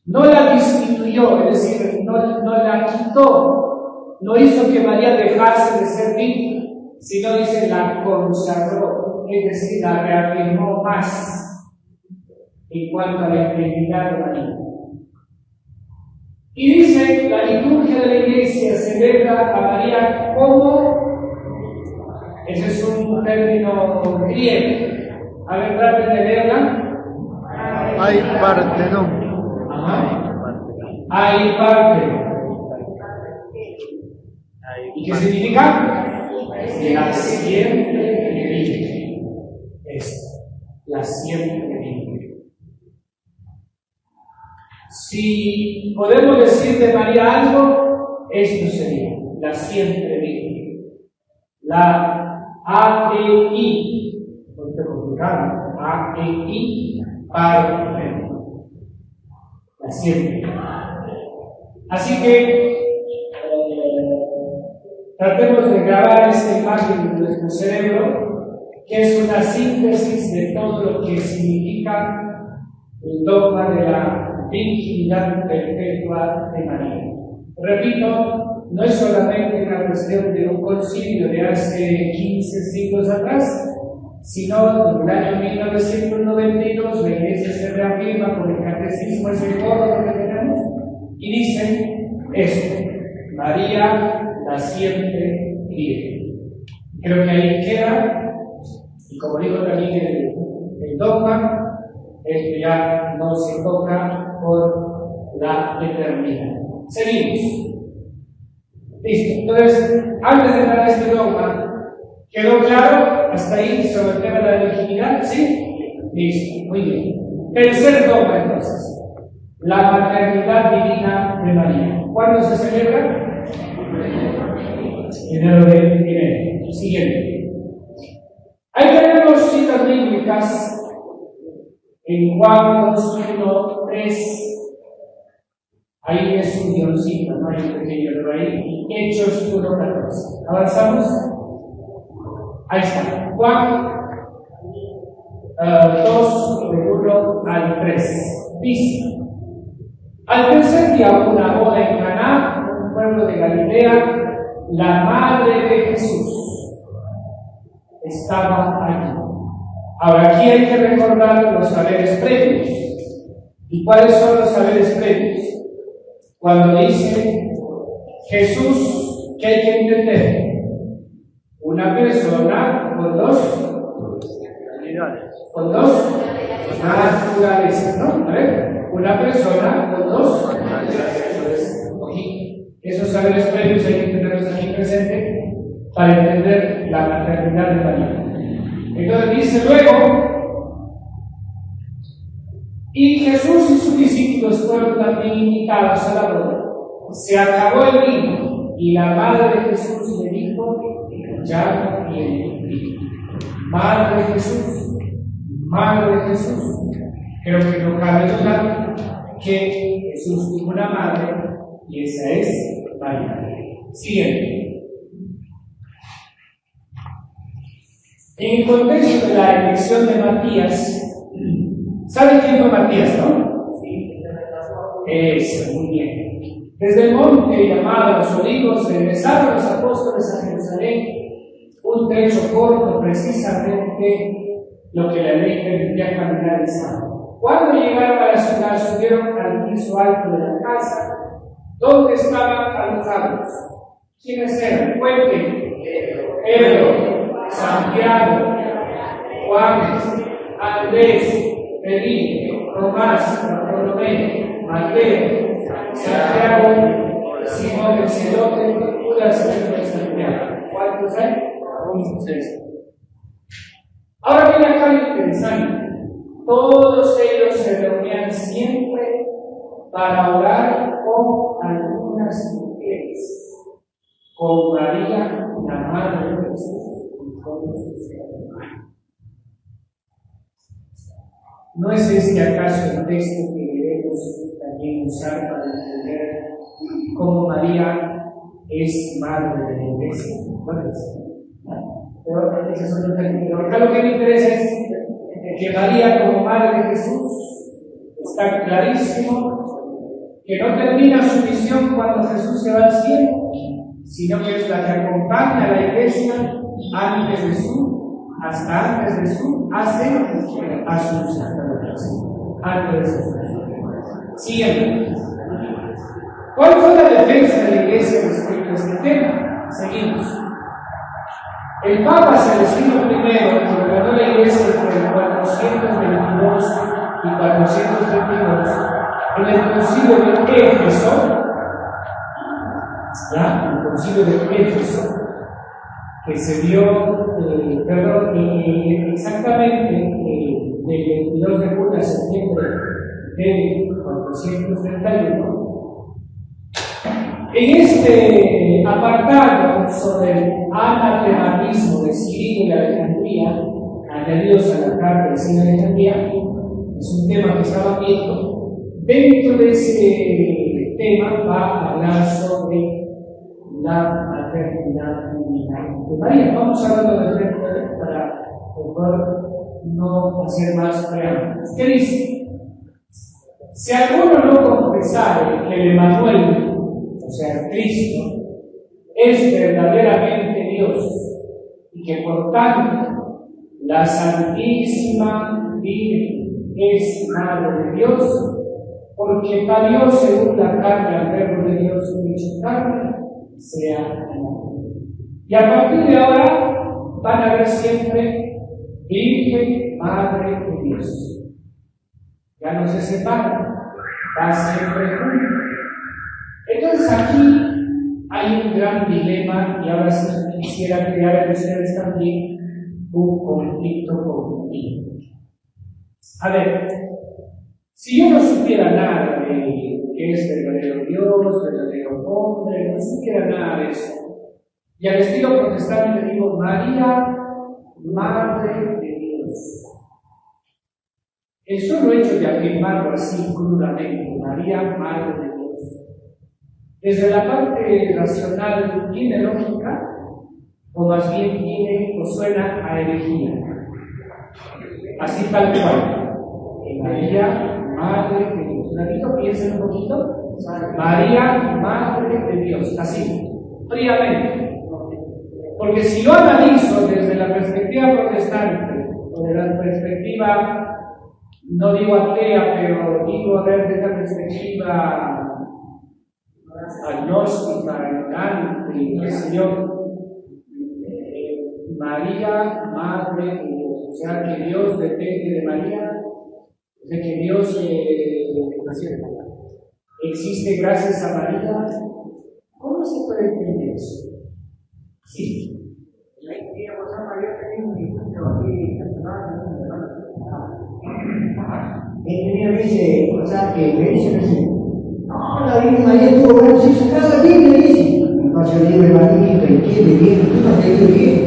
No la disminuyó, es decir, no la quitó, no hizo que María dejase de ser virgen, sino dice la consagró, es decir, la reafirmó más en cuanto a la identidad de María. Y dice, la liturgia de la Iglesia celebra a María como, ese es un término griego. A ver, traten de leerla. Hay parte, ¿no? Ajá. Hay parte. ¿Y qué significa? La siempre vive. Es la siempre vive. Si podemos decir de María algo, esto sería la siempre vive. La A-E-I, no te complicado, A-E-I, parte. La siempre. Así que tratemos de grabar esta imagen en nuestro cerebro, que es una síntesis de todo lo que significa el dogma de la virginidad perpetua de María. Repito, no es solamente una cuestión de un concilio de hace 15 siglos atrás, sino en el año 1992 la Iglesia se reafirma con el catecismo, ese coro que tenemos, y dicen esto: María la siempre vive. Creo que ahí queda, y como dijo también el dogma, esto ya no se toca por la eternidad. Seguimos. Listo. Entonces, antes de entrar a este dogma, ¿quedó claro hasta ahí sobre el tema de la virginidad? ¿Sí? Listo. Muy bien. Tercer dogma, entonces. La maternidad divina de María. ¿Cuándo se celebra? Enero de enero. Siguiente. Ahí tenemos citas bíblicas en Juan 1:3. Ahí es un guioncito, no hay un pequeño error ahí. Hechos 1:14. ¿Avanzamos? Ahí está. Juan 2, del 1 al 3. Dice: al tercer día hubo una boda en Caná, un pueblo de Galilea. La madre de Jesús estaba allí. Ahora, aquí hay que recordar los saberes previos. ¿Y cuáles son los saberes previos? Cuando dice Jesús, ¿qué hay que entender? Una persona con dos naturalezas, ¿no? A ver, una persona con dos naturalezas. Esos saberes previos hay que tenerlos aquí presentes para entender la maternidad de María. Entonces dice luego: y Jesús y sus discípulos fueron también invitados a la boda. Se acabó el vino, y la madre de Jesús le dijo: ya viene el vino. Madre de Jesús, Creo que no cabe duda que Jesús tuvo una madre y esa es María. Siguiente. En el contexto de la elección de Matías, ¿sabe quién fue Matías, no? Sí. Eso, muy bien. Desde el monte llamado Los Olivos regresaron los apóstoles a Jerusalén, un trecho corto, precisamente lo que la ley permitía caminar el sábado. Cuando llegaron a la ciudad, subieron al piso alto de la casa, donde estaban alojados. ¿Quiénes eran? Cuenten. Pedro, Santiago, Juan, Andrés, Felipe, Tomás, Bartolomé, Mateo, Santiago, Simón el Celote, Judas el de Santiago. ¿Cuántos hay? 11. Ahora viene acá lo interesante. Todos ellos se reunían siempre para orar con algunas mujeres, con María, la madre de Jesús, y con sus hermanos. ¿No es este acaso el texto que debemos también usar para entender cómo María es madre de la iglesia? Pero acá lo que me interesa es que María, como madre de Jesús, está clarísimo que no termina su misión cuando Jesús se va al cielo, sino que es la que acompaña a la iglesia antes de su, hasta antes de su ascensión. Antes de su. Siguiente. ¿Cuál fue la defensa de la iglesia respecto a este tema? Seguimos. El Papa Celestino I ordenó la iglesia entre 422 y 432 en el concilio de Éfeso, el concilio de Éfeso, que se dio, exactamente del 22 de julio a septiembre de 431. En este apartado sobre el anatematismo de Cirio y Alejandría, añadidos a la carta de Cirio y Alejandría, es un tema que estaba viendo. Dentro de ese tema va a hablar sobre la maternidad de María. Vamos a hablar de la para por no hacer más preámbulos. ¿Qué dice? Si alguno no confesare que el Emmanuel, o sea, Cristo, es verdaderamente Dios y que por tanto la Santísima Virgen es Madre de Dios, porque parió según la carne al Verbo de Dios hecho carne, sea amado. Y a partir de ahora van a ver siempre Virgen, Madre de Dios. Ya no se separan, va siempre juntos. Entonces aquí hay un gran dilema y ahora sí quisiera crear en ustedes también un conflicto cognitivo. A ver, si yo no supiera nada de qué es verdadero Dios, verdadero hombre, no supiera nada de eso, y al estilo protestante digo María, Madre de Dios. El solo hecho de afirmarlo así crudamente, María, Madre de Dios, desde la parte racional, ¿tiene lógica? O más bien tiene o suena a herejía. Así tal cual. María, Madre de Dios. ¿Repito? Piensen un poquito. María, Madre de Dios. Así, fríamente. Porque si lo analizo desde la perspectiva protestante, o de la perspectiva, no digo atea, pero digo desde la perspectiva agnóstica, ignorante, qué sé yo, María, Madre de Dios, o sea que Dios depende de María, de que Dios existe gracias a María. ¿Cómo se puede entender eso? Sí. Él dice, o sea, que me dicen así, no, la Virgen María tuvo grandes hijos, cada Biblia dice, no se libre María, que entiende bien, tú no has leído bien.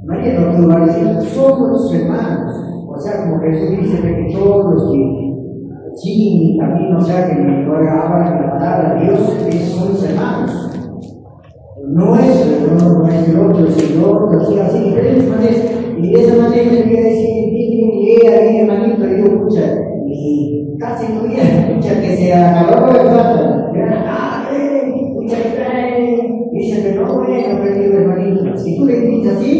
María no tuvo varios hijos, somos hermanos, O sea, como Jesús dice que todos los que siguen mi camino, o sea, que me hablan la palabra de Dios, esos son los hermanos. No es el otro, sino así, diferentes maneras. Y de esa manera le voy a decir, mi hermanito, y yo, escucha, y casi no había, escucha, que se acabó de plata. Escucha, que trae, dice que no, aprendido hermanito. Si tú le dices así,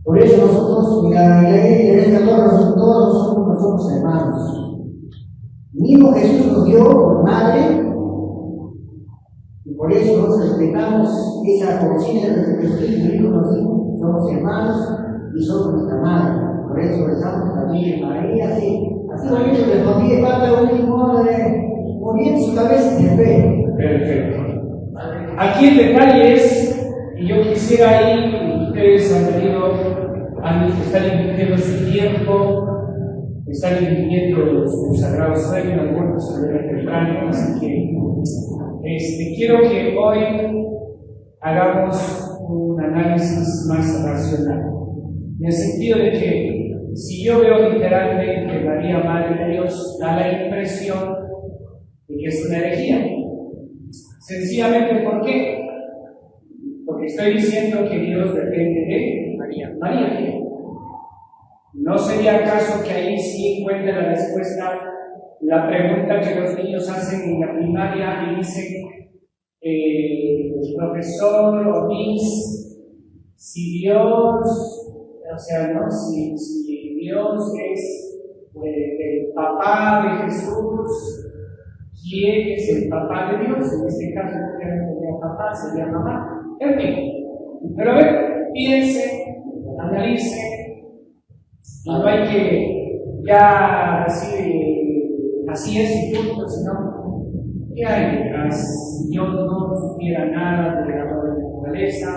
por eso nosotros, mira, todos nosotros no somos hermanos. Mismo Jesús nos dio por madre. Y por eso nosotros respetamos esa conciencia de que Jesucristo dijo, nosotros somos hermanos y somos nuestra madre. Por eso rezamos también en María, así bonito respondí de parte de un modo de morir su cabeza de fe. Perfecto. Aquí el detalle es, y yo quisiera ahí, ustedes están invirtiendo su tiempo, están invirtiendo su sagrado sueño, algunos se ven temprano, así que quiero que hoy hagamos un análisis más racional, en el sentido de que si yo veo literalmente que María, Madre de Dios, da la impresión de que es una herejía. Sencillamente, ¿por qué? Porque estoy diciendo que Dios depende de María. ¿No sería acaso que ahí sí encuentre la respuesta la pregunta que los niños hacen en la primaria y dicen, profesor o miss, si Dios, si Dios es el papá de Jesús, ¿quién es el papá de Dios? En este caso, no sería papá, sería mamá. En fin, pero a ver, piensen, analicen, y no hay que ya decir así es y punto, sino ¿qué hay detrás? Si Dios no supiera nada de la naturaleza,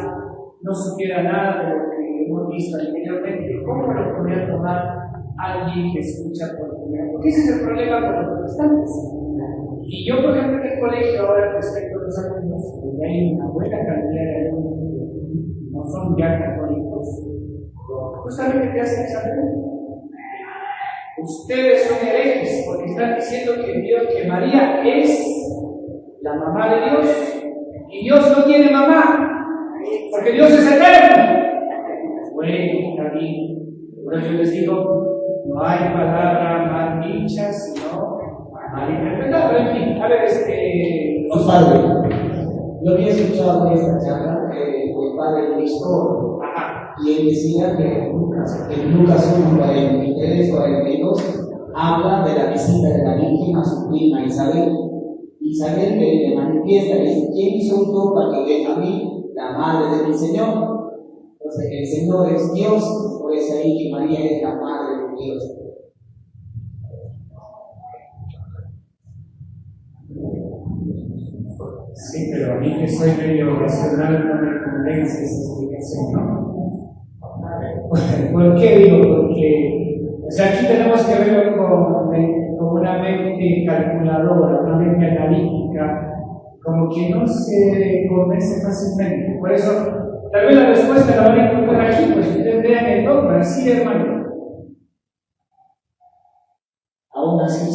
no supiera nada de lo que hemos visto anteriormente, ¿cómo lo podría tomar alguien que escucha por primera vez? Porque ese es el problema con los protestantes. Y yo, por ejemplo, en el colegio, ahora respecto a los alumnos, donde hay una buena cantidad de alumnos que no son ya católicos, justamente te hacen esa pregunta. Ustedes son herejes porque están diciendo que María es la mamá de Dios y Dios no tiene mamá porque Dios es eterno. Bueno, también, por eso les digo, no hay palabra mal dicha, sino mal interpretada. Pero en fin, a ver, padre, yo había escuchado esta charla del padre Cristo, y él decía que en Lucas 1:43, 42 habla de la visita de la Virgen a su prima Isabel. Isabel que le manifiesta, le dice, ¿quién hizo un don para que venga a mí, la madre de mi Señor? Entonces el Señor es Dios, por eso ahí que María es la madre de Dios. Sí, pero a mí que soy medio racional no me convence esa explicación, ¿no? ¿Por qué digo? Porque aquí tenemos que verlo con una mente calculadora, una mente analítica, como que no se convence fácilmente. Por eso, tal vez la respuesta la van a encontrar aquí, pues ustedes vean el dogma, sí, hermano. Aún así,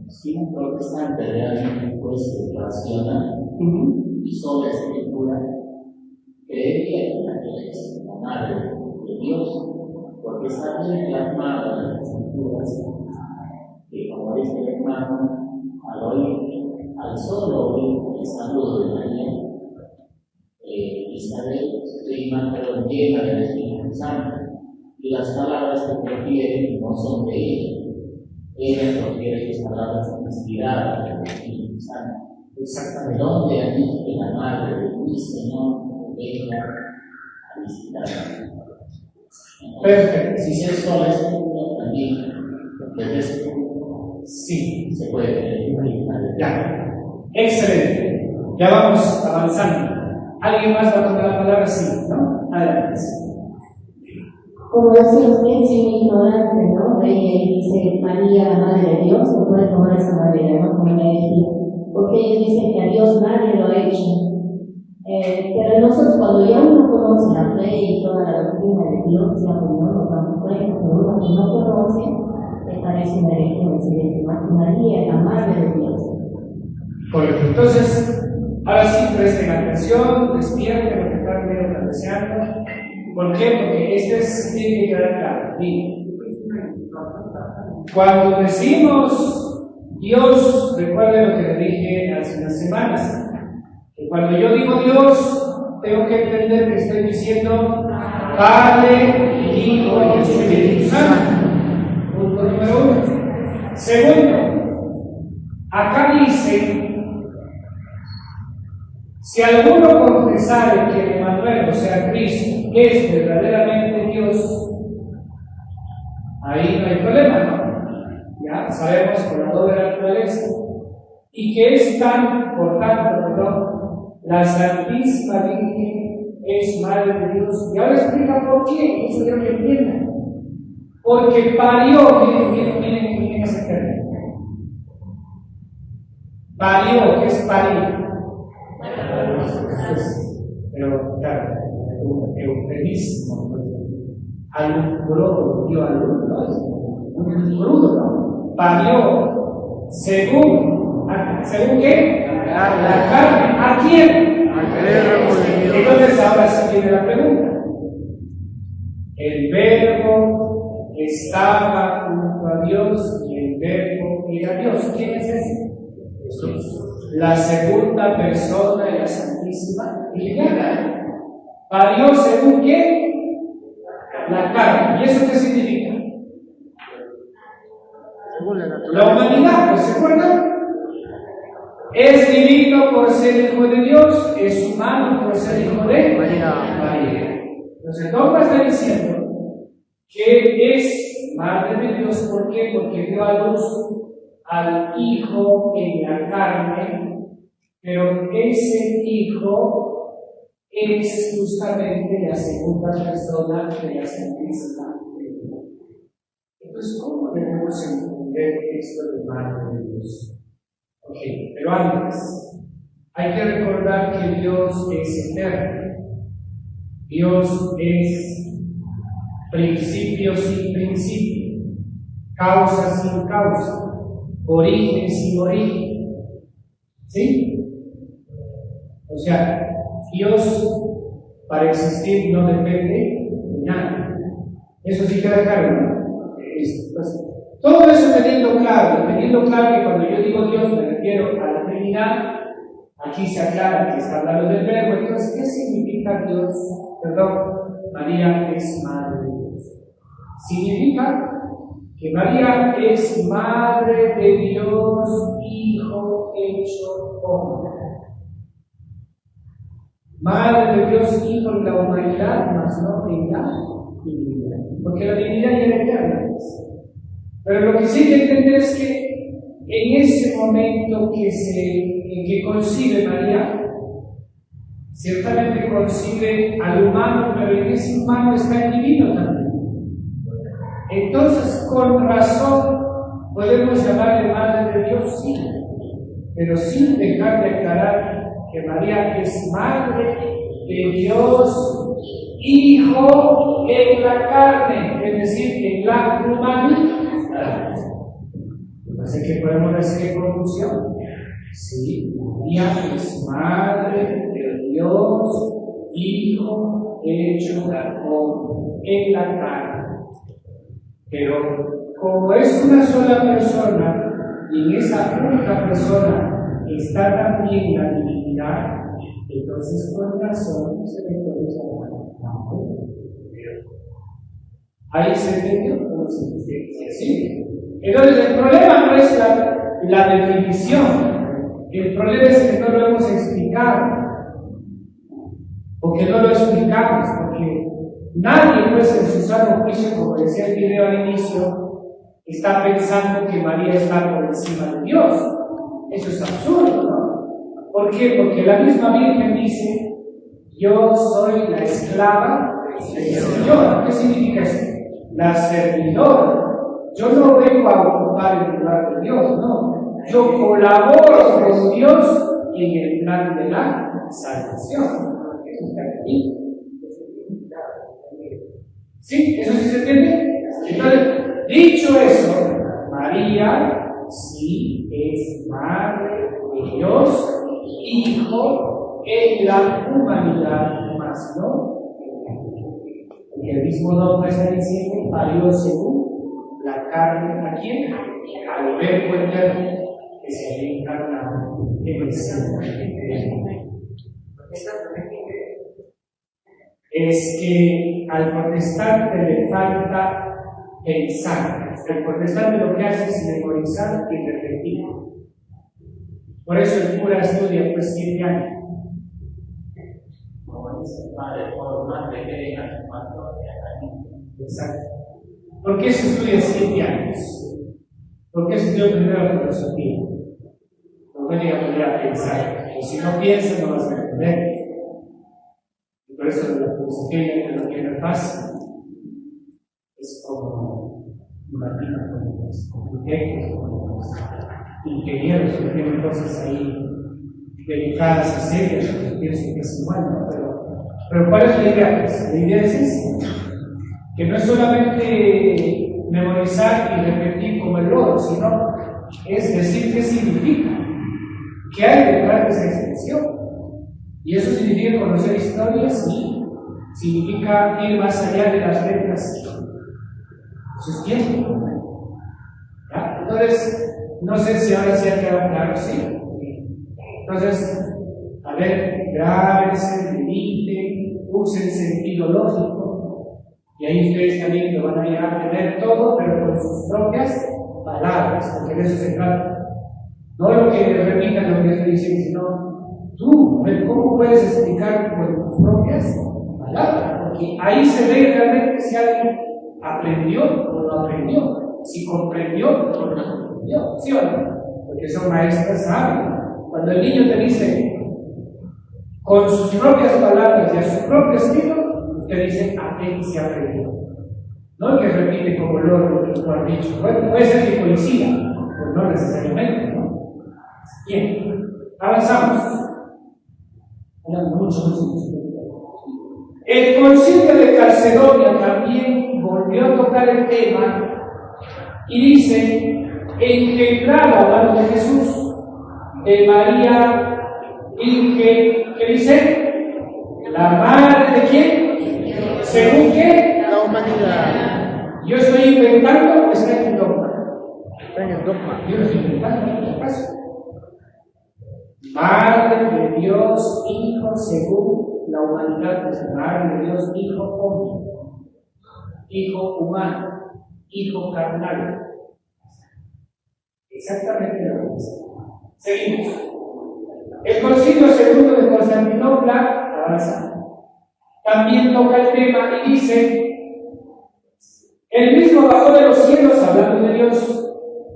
si un protestante realmente pues raciona y solo la escritura, creería que es la madre de Dios, porque está bien plasmado en las escrituras que, como dice el hermano, al solo oír el saludo de María, Isabel, prima, pero llena del Espíritu Santo, y las palabras que prefieren no son de ella. Ella profiere sus palabras inspiradas del Espíritu Santo. Exactamente. Donde aquí que la madre de mi Señor venga a visitar. Perfecto. Si se sola es también, desde ese punto, sí, se puede imaginar. Ya. Excelente. Ya vamos avanzando. ¿Alguien más va a tomar la palabra? Sí, ¿no? Adelante. Como decía usted, soy un ignorante, ¿no? Dice María, la Madre de Dios, no puede tomar esa manera, ¿no? Como ella decía. Porque ellos dicen que a Dios nadie lo ha hecho. Pero nosotros, cuando ya uno conoce la fe y toda la doctrina de Dios, ya no nos damos cuenta, pero uno que no conoce, le parece una herejía decir que María, la madre de Dios. Correcto. Entonces, ahora sí presten atención, despierten lo que están medio deseando. ¿Por qué? Porque tiene que quedar claro. Cuando decimos Dios, recuerden lo que le dije hace unas semanas. Cuando yo digo Dios, tengo que entender que estoy diciendo Padre, Hijo y Espíritu Santo. Punto número 1. Segundo, acá dice, si alguno confesare que Emmanuel, o sea Cristo, es verdaderamente Dios, ahí no hay problema, ¿no? Ya sabemos por la doble naturaleza. Y que es tan, por tanto, perdón, la Santísima Virgen es Madre de Dios. Y ahora explica por qué, eso quiero que entiendan. Porque parió, miren ese término. Parió, ¿qué es parir? Pero, claro, eufemismo. Alumbró, dio alumno, un crudo, parió, según qué? La carne. ¿A quién? Entonces ahora sí viene la pregunta. El verbo estaba junto a Dios y el verbo era Dios. ¿Quién es ese? Jesús. La segunda persona de la Santísima Trinidad. ¿Parió según qué? La carne. ¿Y eso qué significa? La humanidad, ¿pues se acuerdan? Es divino por ser hijo de Dios, es humano por ser hijo de María. Entonces, el dogma está diciendo que es madre de Dios. ¿Por qué? Porque dio a luz al Hijo en la carne, pero ese Hijo es justamente la segunda persona de la Santísima Trinidad. Entonces, ¿cómo debemos entender esto de madre de Dios? Ok, pero antes, hay que recordar que Dios es eterno. Dios es principio sin principio, causa sin causa, origen sin origen. ¿Sí? O sea, Dios para existir no depende de nada. Eso sí queda claro, ¿no? Pues, todo eso teniendo claro que cuando yo digo Dios me refiero a la Trinidad, aquí se aclara que está hablando del verbo. Entonces, ¿qué significa Dios? Perdón, María es madre de Dios. Significa que María es madre de Dios, Hijo hecho hombre. Madre de Dios, Hijo en la humanidad, más no en la divinidad. Porque la divinidad ya era eterna. Pero lo que sí hay que entender es que en ese momento en que concibe María, ciertamente concibe al humano, pero en ese humano está el divino también. Entonces, con razón, podemos llamarle Madre de Dios, sí, pero sin dejar de aclarar que María es Madre de Dios, Hijo en la carne, es decir, en la humanidad. Así que podemos decir en conclusión, sí, María es Madre de Dios, Hijo hecho hombre en la carne. Pero como es una sola persona y en esa única persona está también la divinidad, entonces con razón se le puede llamar Dios. ¿Ahí se entendió? ¿Sí? Entonces el problema no es la definición, el problema es que no lo hemos explicado, porque no lo explicamos, porque nadie pues en su sano juicio, como decía el video al inicio, está pensando que María está por encima de Dios. Eso es absurdo, ¿no? ¿Por qué? Porque la misma Virgen dice, yo soy la esclava del Señor. ¿Qué significa eso? La servidora. Yo no vengo a ocupar el lugar de Dios, no. Yo colaboro con Dios en el plan de la salvación. ¿Sí? ¿Eso sí se entiende? Entonces, dicho eso, María sí es madre de Dios, hijo en la humanidad, más no. Porque el mismo nombre está diciendo parió según la carne, ¿a quién? Al verbo eterno que se había encarnado en el seno de es que al protestante le falta pensar. El protestante lo que hace es memorizar y repetir. Por eso el cura estudia pues 7 años. Exacto. ¿Por qué se estudia 7 años? ¿Por qué se estudia primero la filosofía? Porque hay que aprender a pensar. Y si no piensas, no vas a entender. Y por eso la filosofía que no tiene fácil es como imagina con los arquitectos, con los ingenieros que tienen cosas ahí delicadas y serias, que pienso que es igual, ¿no? Pero ¿cuál es la idea? Pues, la idea es esa, que no es solamente memorizar y repetir como el loro, sino es decir qué significa, qué hay detrás de esa expresión. Y eso significa conocer historias y significa ir más allá de las letras. Eso es tiempo. ¿Ya? Entonces, no sé si ahora sí ha quedado claro, sí. Entonces, a ver, grábense, mediten, usen sentido lógico, y ahí ustedes también lo van a llegar a tener todo, pero con sus propias palabras, porque de eso se trata. No lo que repitan lo que se dice, sino tú, ¿cómo puedes explicar con tus propias palabras? Porque ahí se ve realmente si alguien aprendió o no aprendió, si comprendió o no comprendió, ¿sí o no? Porque son maestras sabias. Cuando el niño te dice con sus propias palabras y a su propio estilo, te dice a qué se aprendió. No el que repite como lo que tú has dicho. Bueno, puede ser que coincida, pero no necesariamente, ¿no? Bien, avanzamos. El Concilio de Calcedonia también volvió a tocar el tema y dice: engendrado, hablando de Jesús, de María, ¿qué dice? ¿La madre de quién? ¿Según qué? La humanidad. Yo estoy inventando, está en el dogma. Está en el dogma. Yo lo estoy inventando, en este caso. Madre de Dios, Hijo, según la humanidad, es Madre de Dios, Hijo hombre, Hijo humano, Hijo carnal. Exactamente lo mismo. Seguimos. El Concilio II de Constantinopla avanza. También toca el tema y dice: el mismo bajó de los cielos, hablando de Dios,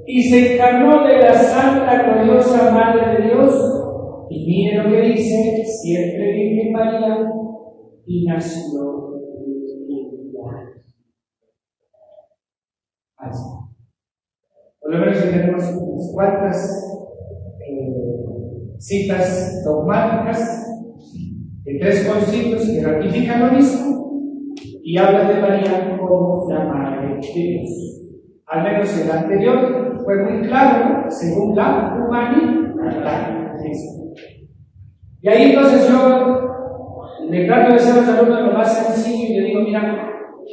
y se encarnó de la Santa Gloriosa Madre de Dios. Y mire lo que dice: siempre Virgen María, y nació de así. Por lo menos tenemos unas cuantas citas dogmáticas de 3 concilios que ratifican lo mismo y hablan de María como la Madre de Dios. Al menos el anterior fue muy claro, ¿no? Según la humanidad. Y ahí entonces yo le trato de ser a los alumnos lo más sencillo y le digo: mira,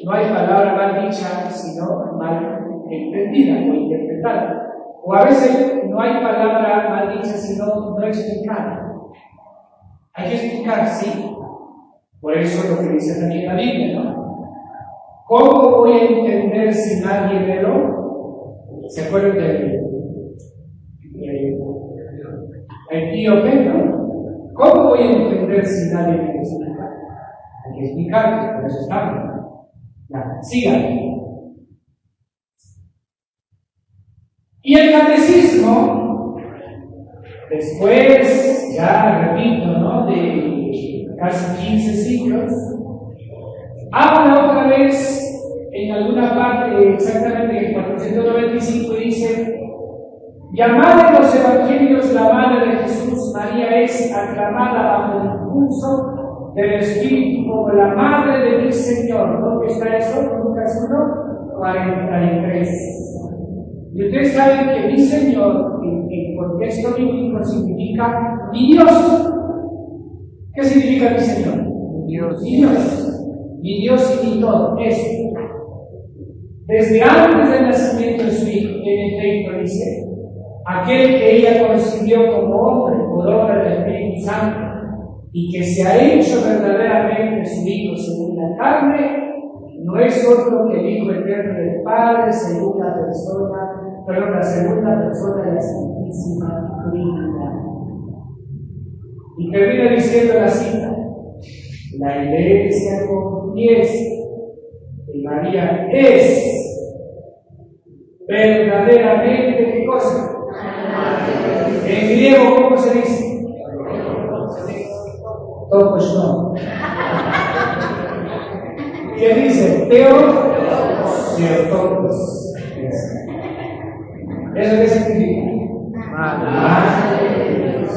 no hay palabra mal dicha, sino mal entendida o interpretada. O a veces no hay palabra mal dicha, sino no explicada. Hay que explicar, sí. Por eso lo que dice también la Biblia, ¿no? ¿Cómo voy a entender si nadie me lo? ¿Se acuerdan del tío Pedro? ¿Cómo voy a entender si nadie me lo explica? Hay que explicar, por eso estamos. Ya, sigan. Y el catecismo, después, ya repito, ¿no?, de casi 15 siglos, habla otra vez en alguna parte, exactamente en el 495, y dice: Llamada en los evangelios la madre de Jesús, María es aclamada bajo el impulso del Espíritu como la madre de mi Señor. ¿Dónde está eso? Lucas 1:43. Y ustedes saben que mi Señor, en contexto bíblico, significa mi Dios. ¿Qué significa mi Señor? Dios. Mi Dios. Mi Dios y mi todo. Eso. Desde antes del nacimiento de su Hijo, en el texto dice, aquel que ella concibió como hombre por obra del Espíritu Santo y que se ha hecho verdaderamente su Hijo según la carne, no es otro que el Hijo eterno del Padre, segunda persona de la Santísima Trinidad. Y termina diciendo la cita: la Iglesia confiesa que María es verdaderamente, ¿qué cosa? En griego, ¿cómo se dice? Topos no. ¿Qué dice? Teotokos. ¿Eso qué significa? Madre de Dios.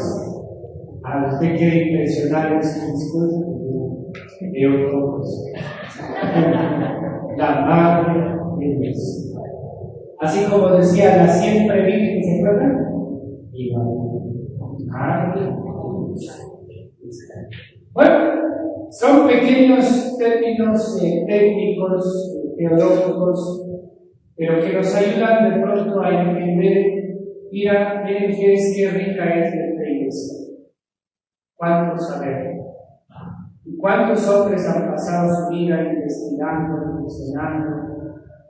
A usted quiere impresionar en su discurso. Teotokos. La madre de Dios. Así como decía la siempre virgen, ¿se acuerdan? Bueno, son pequeños términos técnicos, teológicos, pero que nos ayudan de pronto a entender. Mira, miren qué rica es nuestra iglesia. ¿Cuánto saber? ¿Y cuántos hombres han pasado su vida investigando, reflexionando,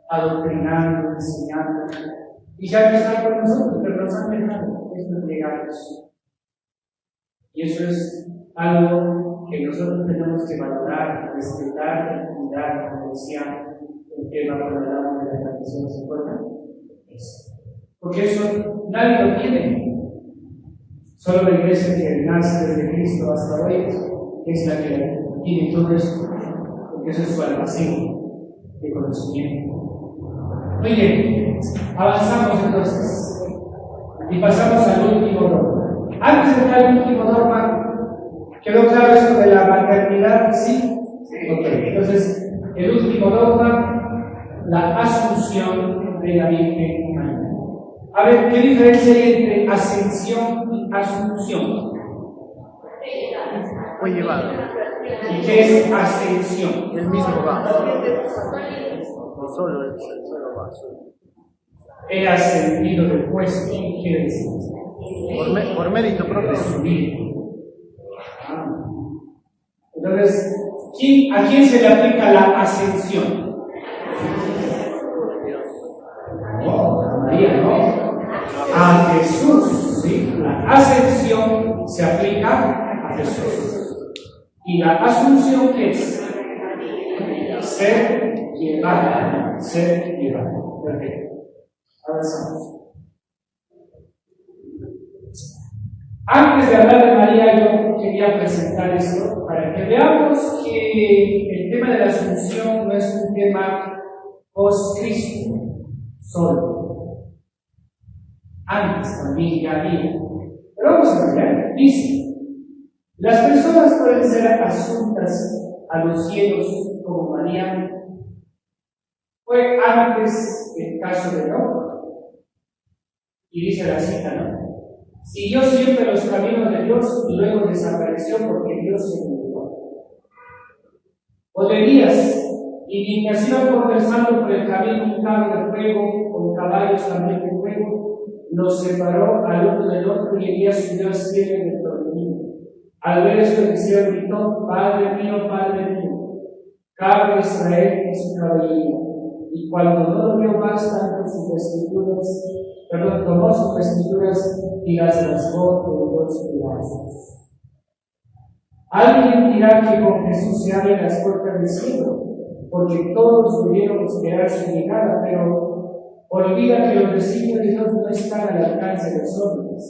adoctrinando, enseñando? Y ya no están con nosotros, pero nos han dejado estos legados. Y eso es algo que nosotros tenemos que valorar, respetar y cuidar, como decía el tema cuando hablamos de la tradición, ¿se acuerdan? Eso. Porque eso nadie lo tiene. Solo la iglesia que nace desde Cristo hasta hoy es la que tiene todo esto, porque eso es su almacén de conocimiento. Muy bien, avanzamos entonces y pasamos al último dogma. Antes de entrar al último dogma, ¿quedó claro esto de la maternidad? ¿Sí? Ok, entonces el último dogma, la asunción de la Virgen María. A ver, ¿qué diferencia hay entre ascensión y asunción? Fue llevado. ¿Y qué es ascensión? El mismo va. No solo va. He ascendido del puesto. ¿Qué quiere decir? Por mérito propio. Subir. Entonces, ¿a quién se le aplica la ascensión? No, a María, no. A Jesús, ¿sí? La ascensión se aplica a Jesús. ¿Y la asunción qué es? Ser llevada. Ser llevada. Perfecto. Avanzamos. Antes de hablar de María, yo quería presentar esto para que veamos que el tema de la asunción no es un tema post-Cristo solo. Antes también ya había. Pero vamos a ver, dice: las personas pueden ser asuntas a los cielos como María. Fue antes el caso de Lot. Y dice la cita, ¿no? Siguió siempre los caminos de Dios y luego desapareció porque Dios se olvidó. O de Elías, y mientras iban conversando por el camino un carro de fuego con caballos también de fuego, los separó al uno del otro y Elías subió al cielo en el torbellino. Al ver esto, el cielo gritó: Padre mío, cabra Israel en su caballería. Y cuando no lo vio más, tomó sus vestiduras y las rasgó en dos pedazos. Alguien dirá que con Jesús se abren las puertas del cielo, porque todos pudieron esperar su llegada, pero olvida que los designios de Dios no están al alcance de los hombres.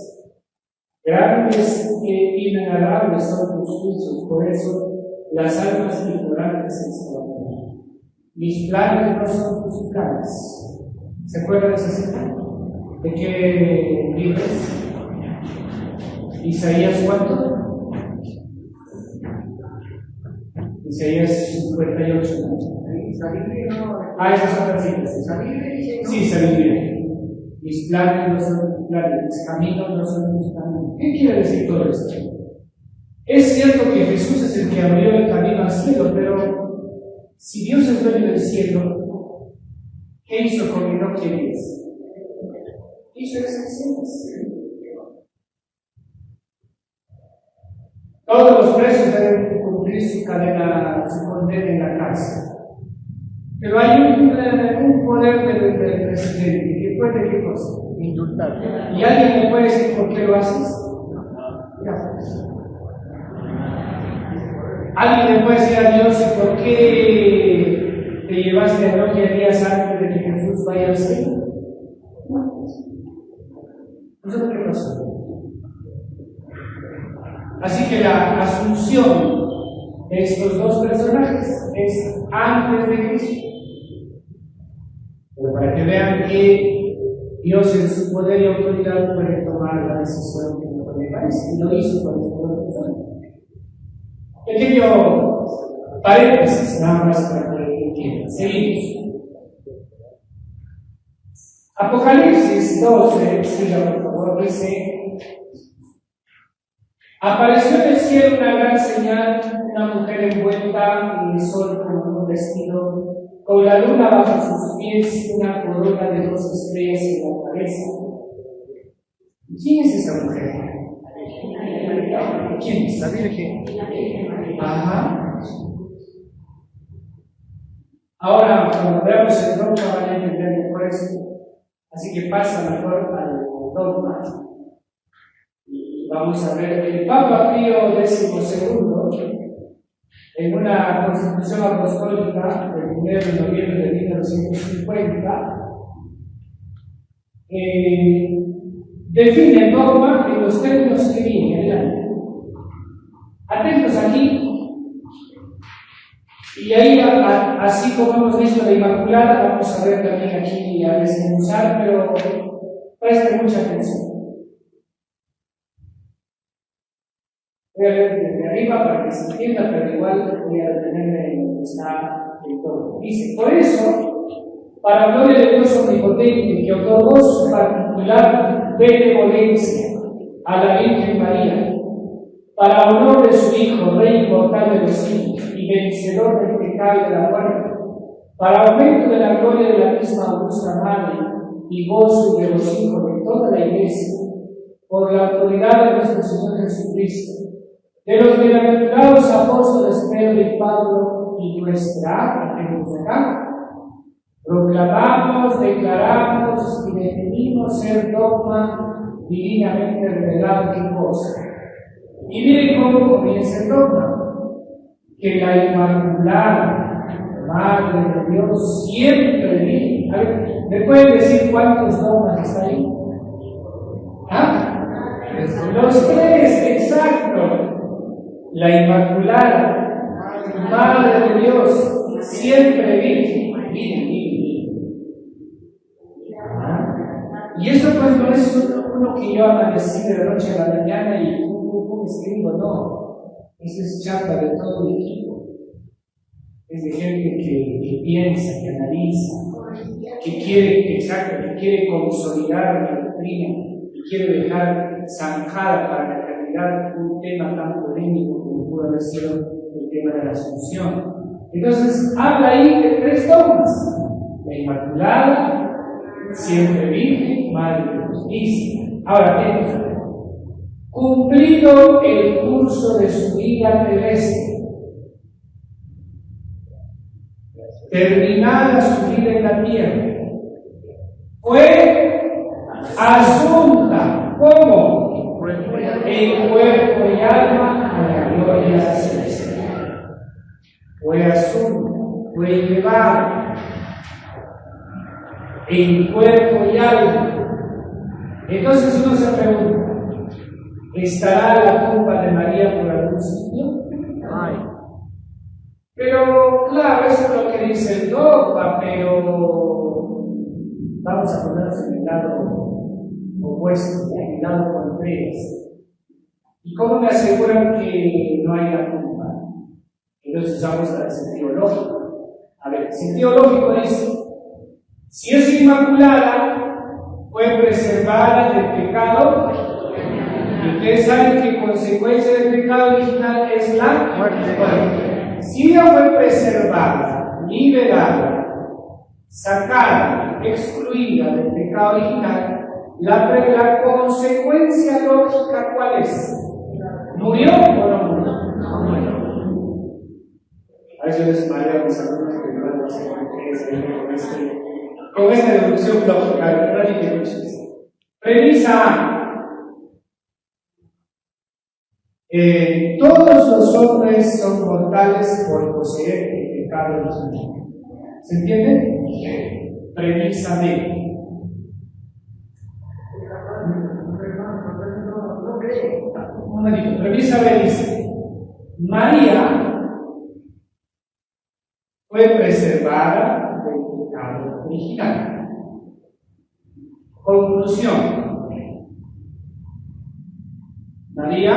Grandes e inenarrables son tus juicios, por eso las almas ignorantes se exclaman: mis planes no son tus planes. ¿Se acuerdan de ese sentido? ¿De qué libros? ¿Isaías cuánto? Isaías 58. Esas son las citas. Sí, sabiduría. Mis planes no son mis planes, mis caminos no son mis caminos. ¿Qué quiere decir todo esto? Es cierto que Jesús es el que abrió el camino al cielo, pero si Dios es dueño del cielo, ¿qué hizo con Enoc y Elías? Hizo excepciones. Todos los presos deben cumplir su condena en la cárcel. Pero hay un poder del presidente que puede, ¿qué cosa? Indultar. ¿Y alguien me puede decir por qué lo haces? ¿Alguien le puede decir a Dios por qué te llevaste a Enoc y Elías antes de que Jesús vaya al cielo? No sé qué pasó. Así que la asunción de estos dos personajes es antes de Cristo. Pero para que vean que Dios en su poder y autoridad puede tomar la decisión que le parece, y lo hizo con este poder. Pequeño paréntesis, nada más para que entiendan. Seguimos. Apocalipsis 12, siga por favor, dice: apareció en el cielo una gran señal, una mujer envuelta en el sol con un vestido, con la luna bajo sus pies y una corona de 2 estrellas en la cabeza. ¿Quién es esa mujer? ¿Quién es? La Virgen. Ajá. Ahora, cuando veamos el dogma, van a entender mejor esto. Así que pasa mejor al dogma. Y vamos a ver el Papa Pío XII, en una constitución apostólica del 1 de noviembre de 1950, define el dogma en los términos que vienen. Atentos aquí. Y ahí, así como hemos visto la Inmaculada, vamos a ver también aquí a desmenuzar, pero presten mucha atención. Voy a ver desde arriba para que se entienda, pero igual voy a detenerme en donde está el todo. Dice: por eso, para gloria de Dios omnipotente, que otorgó su particular benevolencia a la Virgen María, para honor de su Hijo, Rey inmortal de los siglos y vencedor del pecado y de la muerte, para aumento de la gloria de la misma augusta Madre y gozo y regocijo de toda la Iglesia, por la autoridad de nuestro Señor Jesucristo, de los bienaventurados apóstoles Pedro y Pablo y nuestra acá, proclamamos, declaramos y definimos ser dogma divinamente revelado en cosa. Y miren cómo comienza el dogma: que la Inmaculada Madre de Dios siempre vive. A ver, ¿me pueden decir cuántos dogmas está ahí? ¿Ah? Los 3, exacto. La Inmaculada Madre de Dios siempre vive. Y eso pues no es uno que yo amanecí de la noche a la mañana y escribo, no. Eso es chapa de todo el equipo. Es de gente que piensa, que analiza, que quiere consolidar la doctrina, que quiere dejar zanjada para la eternidad un tema tan polémico como pudo haber sido el tema de la Asunción. Entonces, habla ahí de 3 dogmas: la Inmaculada, siempre Virgen, Madre de Justicia. Ahora, ¿qué? Cumplido el curso de su vida terrestre, terminada su vida en la tierra, fue asunta, ¿cómo? En cuerpo y alma a la gloria celestial. Fue asunta, fue llevada en cuerpo y alma. Entonces uno se pregunta: ¿estará la tumba de María por algún sitio? Ay. Pero, claro, eso es lo que dice el dogma, pero vamos a ponernos en el lado puesto, cuidado con tres. ¿Y cómo me aseguran que no hay la tumba? Entonces usamos el sentido lógico. A ver, el sentido lógico dice, si es inmaculada, fue preservada del pecado. Y ustedes saben que consecuencia del pecado original es la muerte. Si ella fue preservada, liberada, sacada, excluida del pecado original, la consecuencia lógica, ¿cuál es? ¿Murió o no murió? No murió. A veces les mareo mis alumnos que no sé con esta deducción lógica, premisa A. Todos los hombres son mortales por poseer el pecado original. ¿Se entiende? Premisa B. Un momentito. Premisa B dice: María fue preservada del pecado original. Conclusión: María,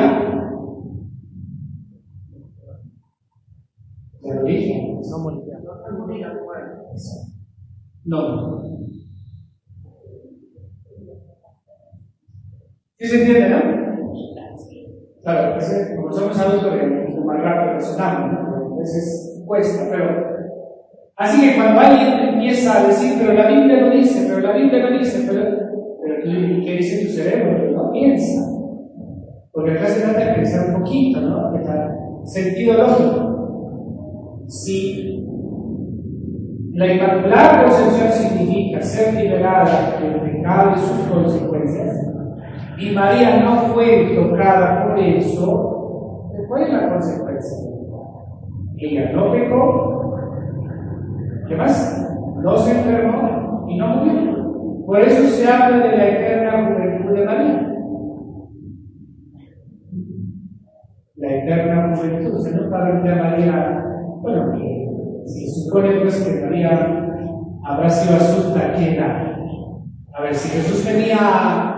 ya lo dije, no. ¿Sí se entiende, no? Claro, pues, como somos adultos, más rápido resonamos, ¿no? A veces cuesta, pero. Así que cuando alguien empieza a decir, pero la Biblia no dice, pero la Biblia no dice, pero ¿qué dice tu cerebro? No piensa. Porque acá se trata de pensar un poquito, ¿no? De sentido lógico. Si la Inmaculada Concepción significa ser liberada del pecado y sus consecuencias, y María no fue tocada por eso, ¿cuál es la consecuencia? Ella no pecó, ¿qué más? No se enfermó y no murió. Por eso se habla de la eterna juventud de María. La eterna juventud. Se nos habla de María, bueno, que se supone pues que María habrá sido asunta ¿a qué edad? A ver, si Jesús tenía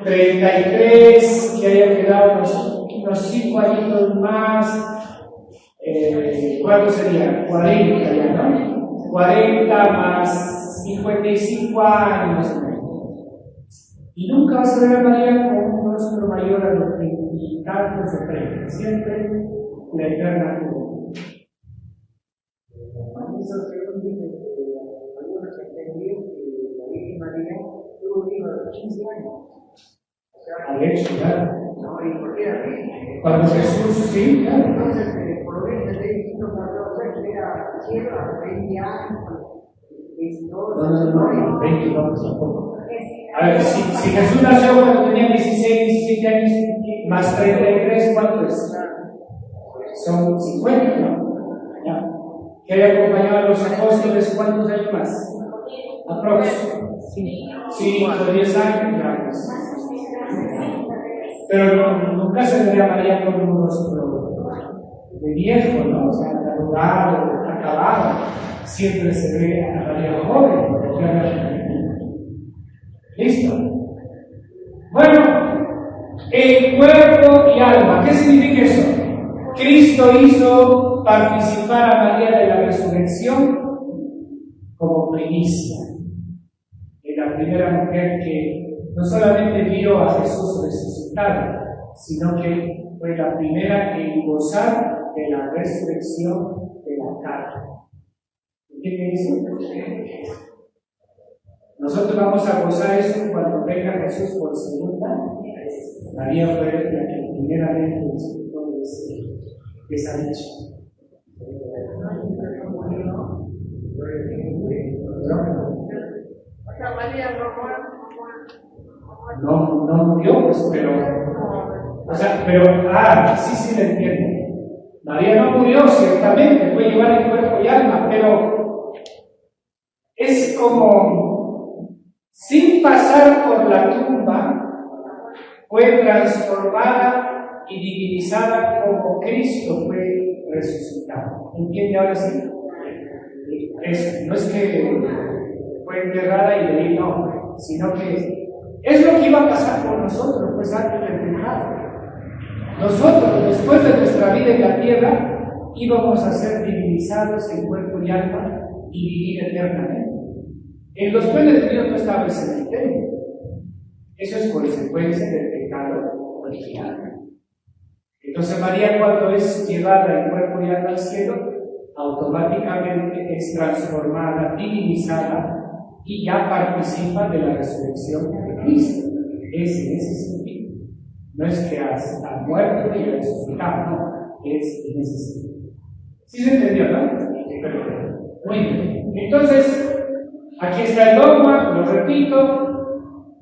33, que haya quedado unos 5 añitos más, ¿cuánto sería? 40 ya, ¿no? 40 más 55 años. Y nunca vas a ver a María con un rostro mayor a los 20 y tantos o 30, siempre la eterna juventud. Eso según dice que algunos entendieron que la Virgen María tuvo un hijo de los 15 años. Al hecho, claro. No, ¿y por qué era virgen? Cuando Jesús, sí, claro. Entonces, por lo menos el discípulo cuando se era cielo a los 20 años, 22, No, 22 tampoco. A ver, si Jesús nació cuando tenía 16, 17 años, más 33, ¿cuánto es? Son 50, ¿no? Ya. Que haya acompañado a los apóstoles, ¿cuántos años más? Aproximadamente 5 o 10 años, ya pues. Pero nunca se ve a María con un rostro de viejo, ¿no? O sea, arrugado, acabado. Siempre se ve a María joven. ¿Listo? Bueno, el cuerpo y alma. ¿Qué significa eso? Cristo hizo participar a María de la resurrección como primicia. Es la primera mujer que no solamente vio a Jesús resucitado, sino que fue la primera en gozar de la resurrección de la carne. ¿Entienden eso? Nosotros vamos a gozar eso cuando venga Jesús por segunda vez. María fue la que primeramente disfrutó de esa dicha. No murió, pues, sí le entiendo. María no murió, ciertamente, fue llevar el cuerpo y alma, pero es como, sin pasar por la tumba, fue transformada y divinizada como Cristo fue resucitado. ¿Entiende ahora sí? Eso, no es que fue enterrada y de ahí no, sino que Es lo que iba a pasar con nosotros, pues antes del pecado. Nosotros, después de nuestra vida en la tierra, íbamos a ser divinizados en cuerpo y alma y vivir eternamente. En los planes de Dios no estaba el cementerio. Eso es consecuencia del pecado original. Entonces María, cuando es llevada en cuerpo y alma al cielo, automáticamente es transformada, divinizada y ya participa de la resurrección de Cristo. Es en ese sentido. No es que ha muerto y ha resucitado, no, es en ese sentido. ¿Sí se entendió, no? Perfecto. Muy bien. Entonces, aquí está el dogma, lo repito,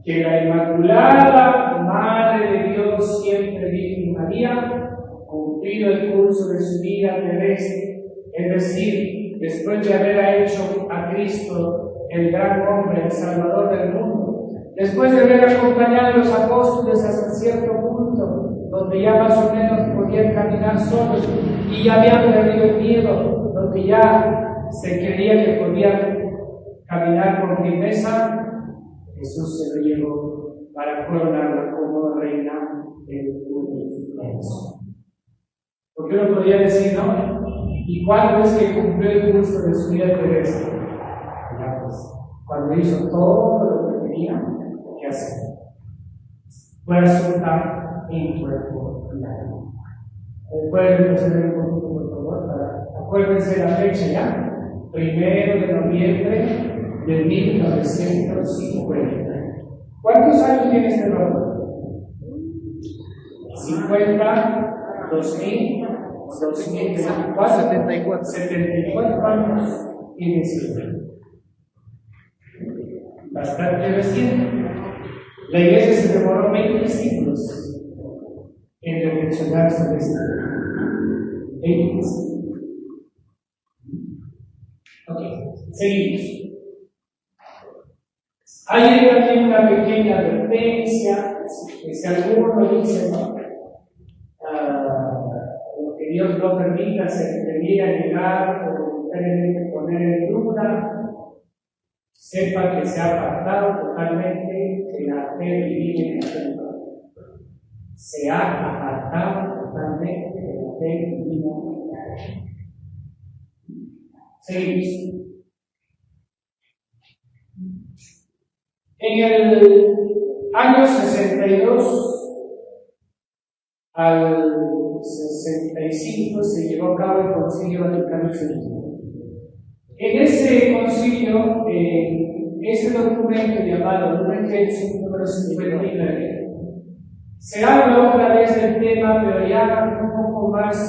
que la Inmaculada Madre de Dios, siempre Virgen María, cumplido el curso de su vida terrestre, es decir, después de haber hecho a Cristo el gran hombre, el Salvador del mundo, después de haber acompañado a los apóstoles hasta cierto punto, donde ya más o menos podían caminar solos y ya habían perdido el miedo, donde ya se creía que podían caminar con firmeza, Jesús se lo llevó para coronarla como reina del universo. Porque uno podría decir, ¿no? ¿Y cuándo es que cumplió el curso de su vida terrestre? Ya pues, cuando hizo todo lo que tenía que hacer. Fue asunta en cuerpo y alma. Pueden proceder un poquito, por favor. Acuérdense la fecha ya. 1 de noviembre de 1950. ¿Cuántos años tiene este robot? 50, 2000, 2004, 74 años tiene este. Bastante reciente. La iglesia se demoró 20 siglos en reflexionar sobre esto. 20 siglos. Ok, seguimos. Hay aquí una pequeña advertencia, que si alguno dice, ¿no? Lo que Dios no permita se debiera llegar o voluntariamente poner en duda, sepa que se ha apartado totalmente de la fe divina en la fe. Se ha apartado totalmente de la fe divina en la fe. Seguimos. En el año 62 al 65 se llevó a cabo el Concilio Vaticano II. En ese concilio, ese documento llamado Lumen Gentium número 59, se habla otra vez del tema, pero ya un poco más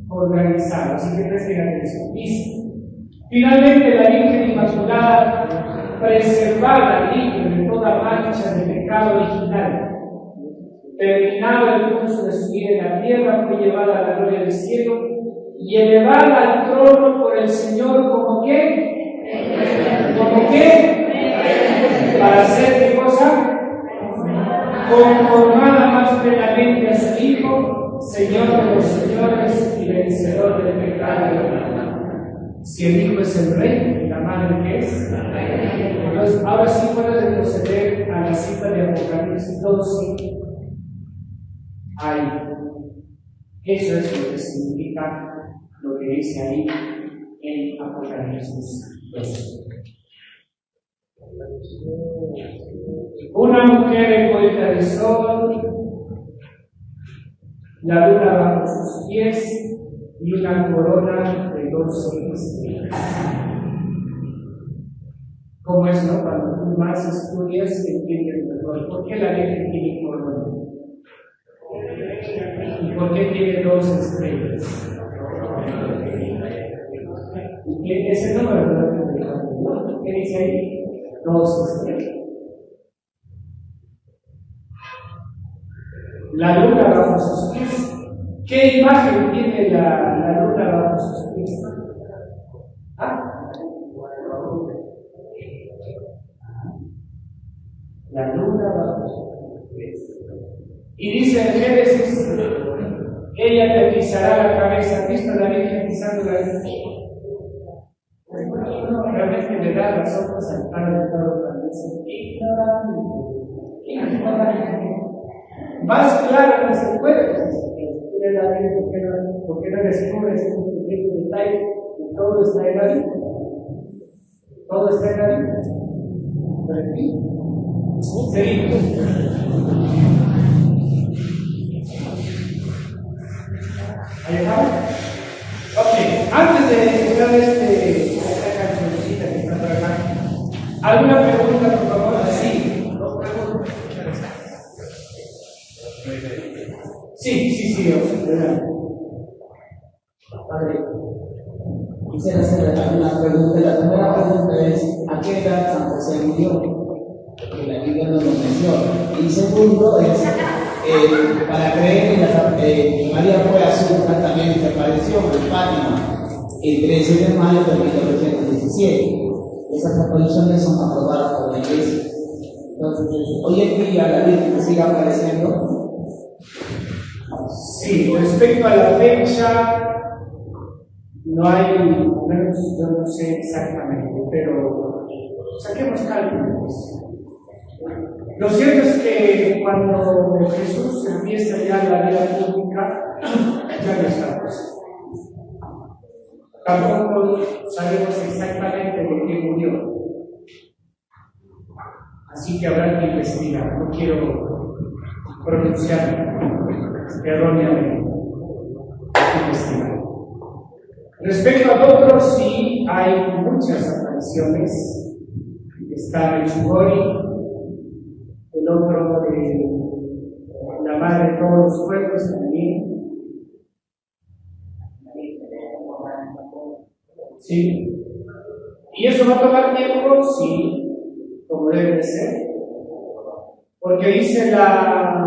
organizado, así que presten atención. Dice: finalmente la Virgen Inmaculada, preservada libre de toda mancha de pecado original, terminado el curso de su vida en la tierra, fue llevada a la gloria del cielo y elevada al trono por el Señor como ¿qué? ¿Como qué? Para hacer ¿qué cosa? Conformada más plenamente a su Hijo, Señor de los señores y vencedor del pecado. Si el Hijo es el Rey, ¿la Madre qué es? Entonces, ahora sí puedo retroceder a la cita de Apocalipsis 12. Ahí. Eso es lo que significa lo que dice ahí en Apocalipsis 12. Una mujer envuelta de sol, la luna bajo sus pies y una corona de 12 estrellas. ¿Cómo es, no? Cuando tú más estudias, entiendes mejor. ¿Por qué la Virgen tiene corona? ¿Y por qué tiene 12 estrellas? ¿Y ese número? ¿Qué dice ahí? 12 estrellas. La luna bajo sus pies. ¿Qué imagen tiene la luna bajo sus pies? ¿Ah? La luna bajo sus pies. Y dice en Génesis, ella te pisará la cabeza. ¿Has visto la Virgen pisando la cabeza? Realmente le da las ojos al Padre de todo cuando dice ignorante. más claro no se puede. ¿Por qué no descubres un pequeño detalle? Que todo está en la vida. Todo está en la vida. Seguimos. Ahí estamos. Ok, antes de escuchar esta cancioncita que está por acá, ¿alguna pregunta, por favor? Sí, dos preguntas. Sí, adelante. Padre, quisiera hacer una pregunta. La primera pregunta es: ¿a qué edad San José murió? Porque la Biblia no lo menciona. Y segundo es, para creer que María fue azul, también se apareció en Fátima el 13 de mayo de 1917. Esas apariciones son aprobadas por la Iglesia. Entonces, hoy en día la Virgen sigue apareciendo. Sí, respecto a la fecha, no hay, yo no sé exactamente, pero saquemos cálculos. Lo cierto es que cuando Jesús empieza ya la vida pública, ya no está. Tampoco sabemos exactamente de qué murió. Así que habrá que investigar. No quiero pronunciar erróneamente. Hay que investigar. Respecto a otros, sí hay muchas apariciones. Está el Chugori, el otro de la madre de todos los pueblos también. Sí. ¿Y eso va a tomar tiempo? Sí, como debe ser. Porque dice la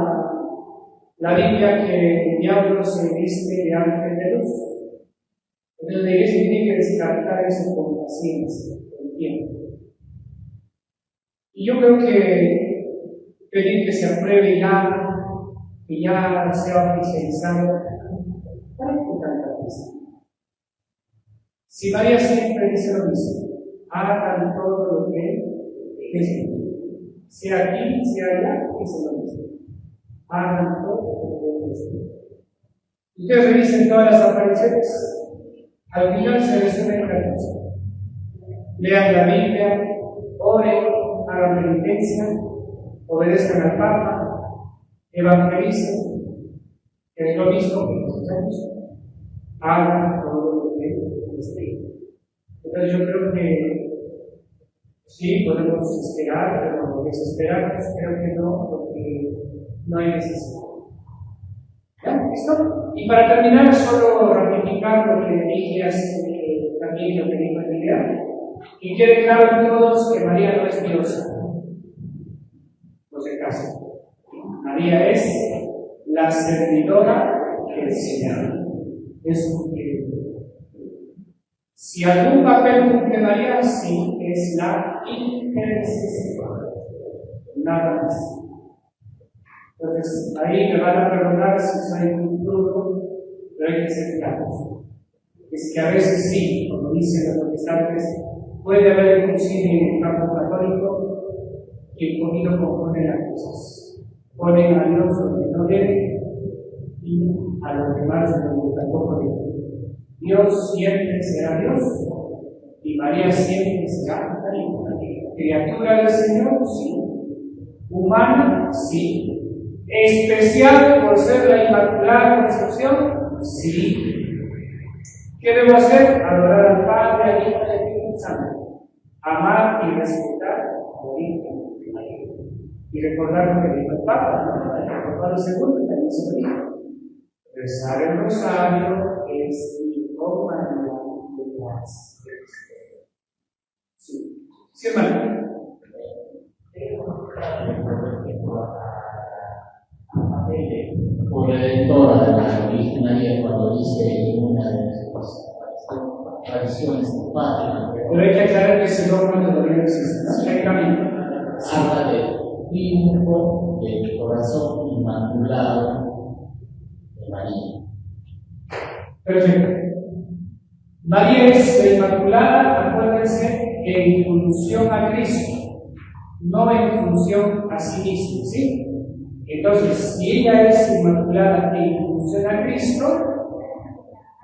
Biblia que el diablo se viste de ángel de luz. Entonces la iglesia tiene que descartar eso con paciencia, con tiempo. Y yo creo que pedir que se apruebe ya, que ya sea oficializado, ¿para qué tanta prisa? Si María siempre dice lo mismo, hagan todo lo que es, sea aquí, sea allá, dice lo mismo. Hagan todo lo que es. Ustedes revisen todas las apariciones. Al final se resume en la cosa. Lean la Biblia, oren, hagan penitencia, obedezcan al Papa, evangelicen, que es lo mismo que nosotros. Hagan todo lo que entonces yo creo que sí, podemos esperar, pero desesperarnos creo que no, porque no hay necesidad. ¿Ya? ¿Listo? Y para terminar, solo ratificar lo que dije hace también lo que dijo en el día, y quede claro en todos que María no es diosa, por si acaso. María es la servidora del Señor. Es que si algún papel cumple María, sí, es la intercesión. Nada más. Entonces, ahí me van a perdonar si soy muy duro, pero hay que ser claros. Es que a veces sí, como dicen los protestantes, puede haber un concilio en el campo católico que un poquito compone las cosas. Ponen a Dios donde no debe y a los demás donde tampoco debe. Dios siempre será Dios y María siempre será María. Criatura del Señor, sí. Humana, sí. Especial por ser la Inmaculada Concepción, sí. ¿Qué debo hacer? Adorar al Padre, al Hijo y al Espíritu Santo. Amar y respetar a la Virgen de María. Y recordar lo que dijo el Papa, ¿no? El Papa II también se lo dijo. Rezar el rosario es María de las. Sí. Sí, hermano. Por Redentora de la Virgen María, cuando dice en una de las apariciones de Fátima, pero hay que aclarar que ese nombre todavía no existe. Hay camino. habla del triunfo del corazón inmaculado de María. Perfecto. María es la Inmaculada, acuérdense, en función a Cristo, no en función a sí mismo, ¿sí? Entonces, si ella es inmaculada en función a Cristo,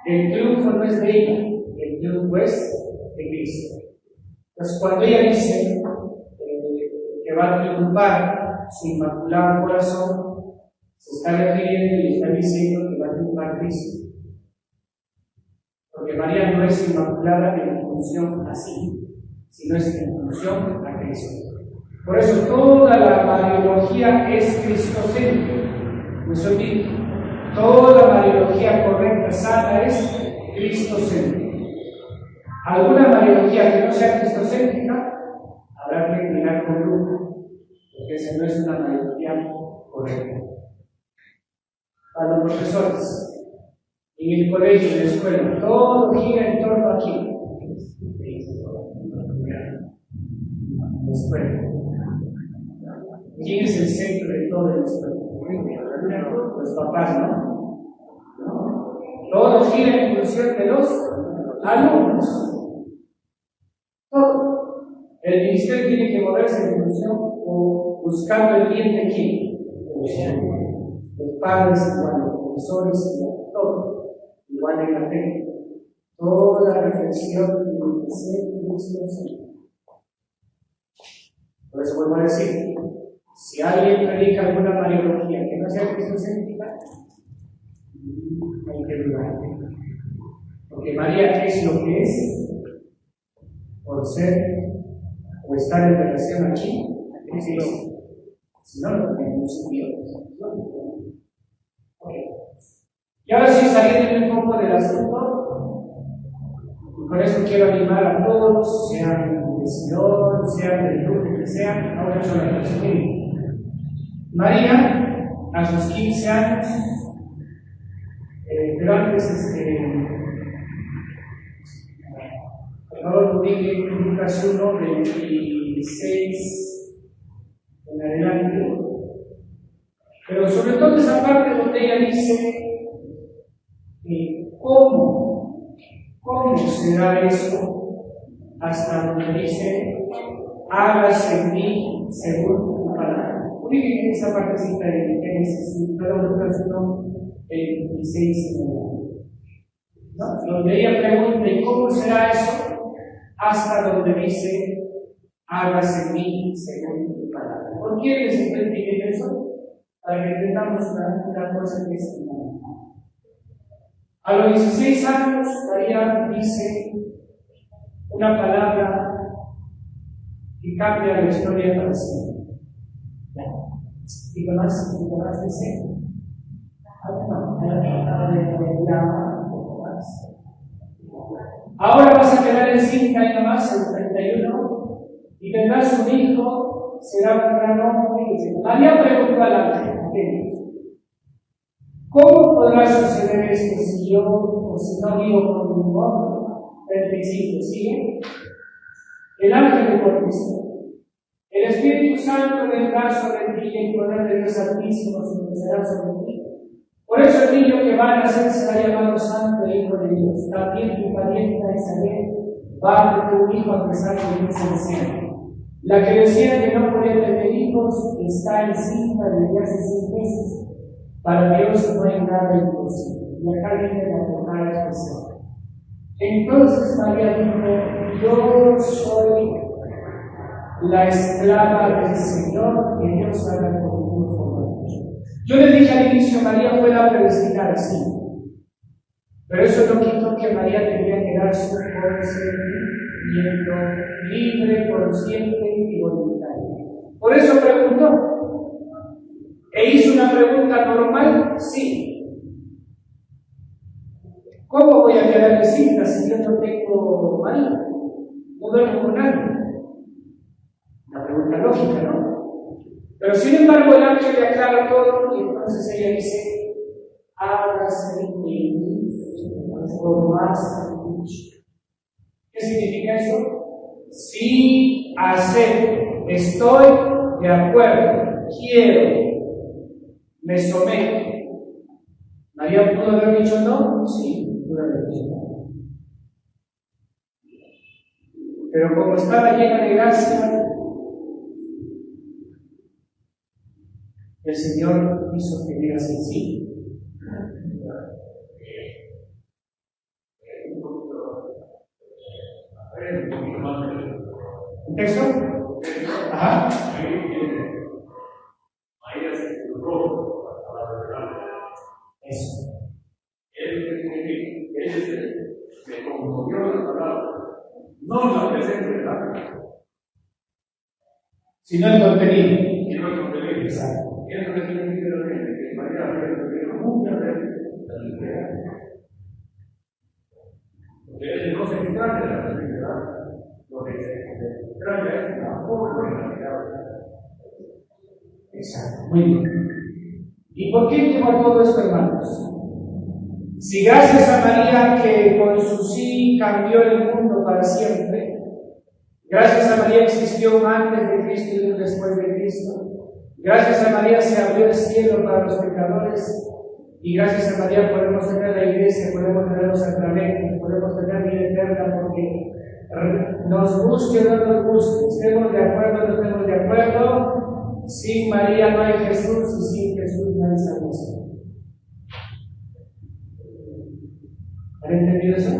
el triunfo no es de ella, el triunfo es de Cristo. Entonces, cuando ella dice que va a triunfar su inmaculado corazón, se está refiriendo y está diciendo que va a triunfar Cristo. Porque María no es inmaculada en función así, sino es en función a Cristo. Por eso toda la mariología es cristocéntrica. No se olvide, toda mariología correcta, sana, es cristocéntrica. Alguna mariología que no sea cristocéntrica, habrá que mirar con lupa, porque esa no es una mariología correcta. A los profesores, en el colegio, en la escuela, todo gira en torno a aquí. La escuela. ¿Quién es el centro de todo el escuela? Los papás, ¿no? Todo gira en función de los alumnos. Todo. El ministerio tiene que moverse en función o buscando el bien de quién. Los padres, igual, los profesores, igual, todo. Igual en la fe. Toda reflexión tiene que ser cristocéntrica. Por eso vuelvo a decir, si alguien predica alguna mariología que no sea cristocéntrica, hay que dudar. Porque María es lo que es por ser o estar en relación aquí a Cristo. Si no, no tenemos Dios. Y ahora sí, saliendo un poco del asunto, y con eso quiero animar a todos, sean del Señor, sean del grupo que sean, ahora yo la resumí. María, a sus 15 años, pero antes, por favor, publique Lucas 1, 26 en adelante. Pero sobre todo esa parte donde ella dice, ¿cómo será eso? Hasta donde dice, hágase en mí según tu palabra. Ubiquen esa partecita de Génesis, Lucas 1, 26 en adelante. ¿No? Donde ella pregunta, ¿y cómo será eso? Hasta donde dice, hágase en mí según tu palabra. ¿Por qué les expliqué eso? Para que entendamos una cosa que es fundamental. A los 16 años, María dice una palabra que cambia la historia para siempre. ¿Y qué más dice? Ahora vas a quedar en 5 años más, en 31, y tendrás un hijo, será un gran hombre. María preguntó al ángel, ¿cómo podrá suceder esto si yo, o si no vivo con ningún hombre? 35, ¿sigue? El ángel le contestó, el Espíritu Santo vendrá sobre ti y el poder de Dios Altísimo se empezará sobre ti. Por eso el niño que va a nacer será llamado Santo e Hijo de Dios. También tu parienta Isabel va a tener un hijo a pesar de que es anciano. La que decía que no podía tener hijos está encinta desde hace 6 meses. Para Dios no hay nada imposible. Y acá viene la jornada especial. Entonces María dijo, yo soy la esclava del Señor, que Dios haga conmigo como Dios. Yo le dije al inicio, María fue la predestinada, sí. Pero eso no quitó que María tenía que dar su consentimiento libre, consciente y voluntario. Por eso preguntó. ¿E hizo una pregunta normal? Sí. ¿Cómo voy a quedar encinta si yo no tengo marido? No duermo con nadie. Una pregunta lógica, ¿no? Pero sin embargo el ángel le aclara todo y entonces ella dice, hágase en mí como has dicho. ¿Qué significa eso? Sí, acepto, estoy de acuerdo, quiero, me someto. ¿María pudo haber dicho no? Sí, pudo haber dicho no. Pero como estaba llena de gracia, El Señor hizo que digas el sí. ¿Un texto? Ajá. Eso. Él me conmovió la palabra, no la presente, ¿verdad? Sino el contenido. Y no el contenido. Exacto. Y eso significa que María recibió muchas veces la libertad. Porque no se extraña de la libertad. Lo que se extraña es la forma en la que habla. Exacto. Muy bien. ¿Y por qué llevo a todo esto, hermanos? Si gracias a María, que con su sí cambió el mundo para siempre, gracias a María existió un antes de Cristo y un después de Cristo, gracias a María se abrió el cielo para los pecadores, y gracias a María podemos tener la iglesia, podemos tener los sacramentos, podemos tener vida eterna, porque nos guste o no nos guste, estemos de acuerdo o no estemos de acuerdo, sin María no hay Jesús y sin Jesús no hay salvación. ¿Han entendido eso?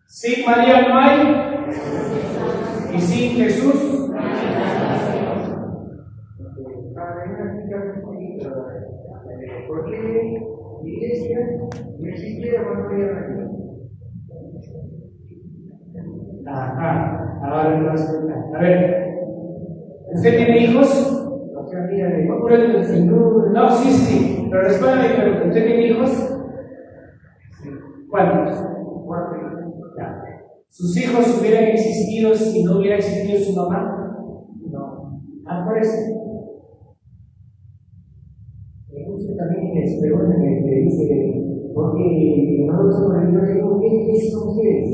Sin María no hay, y sin Jesús. ¿Por qué la iglesia no existiera cuando había María? Ajá, ahora me vas a contar. A ver, ¿usted tiene hijos? O sea, mira, No, sí, pero respóndame mi pregunta. ¿Usted tiene hijos? ¿Cuántos? Ya. ¿Sus hijos hubieran existido si no hubiera existido su mamá? no. Ah, por eso. Me gusta también que se preguntan que dice, porque nosotros somos religiosos, digo, ¿qué son ustedes?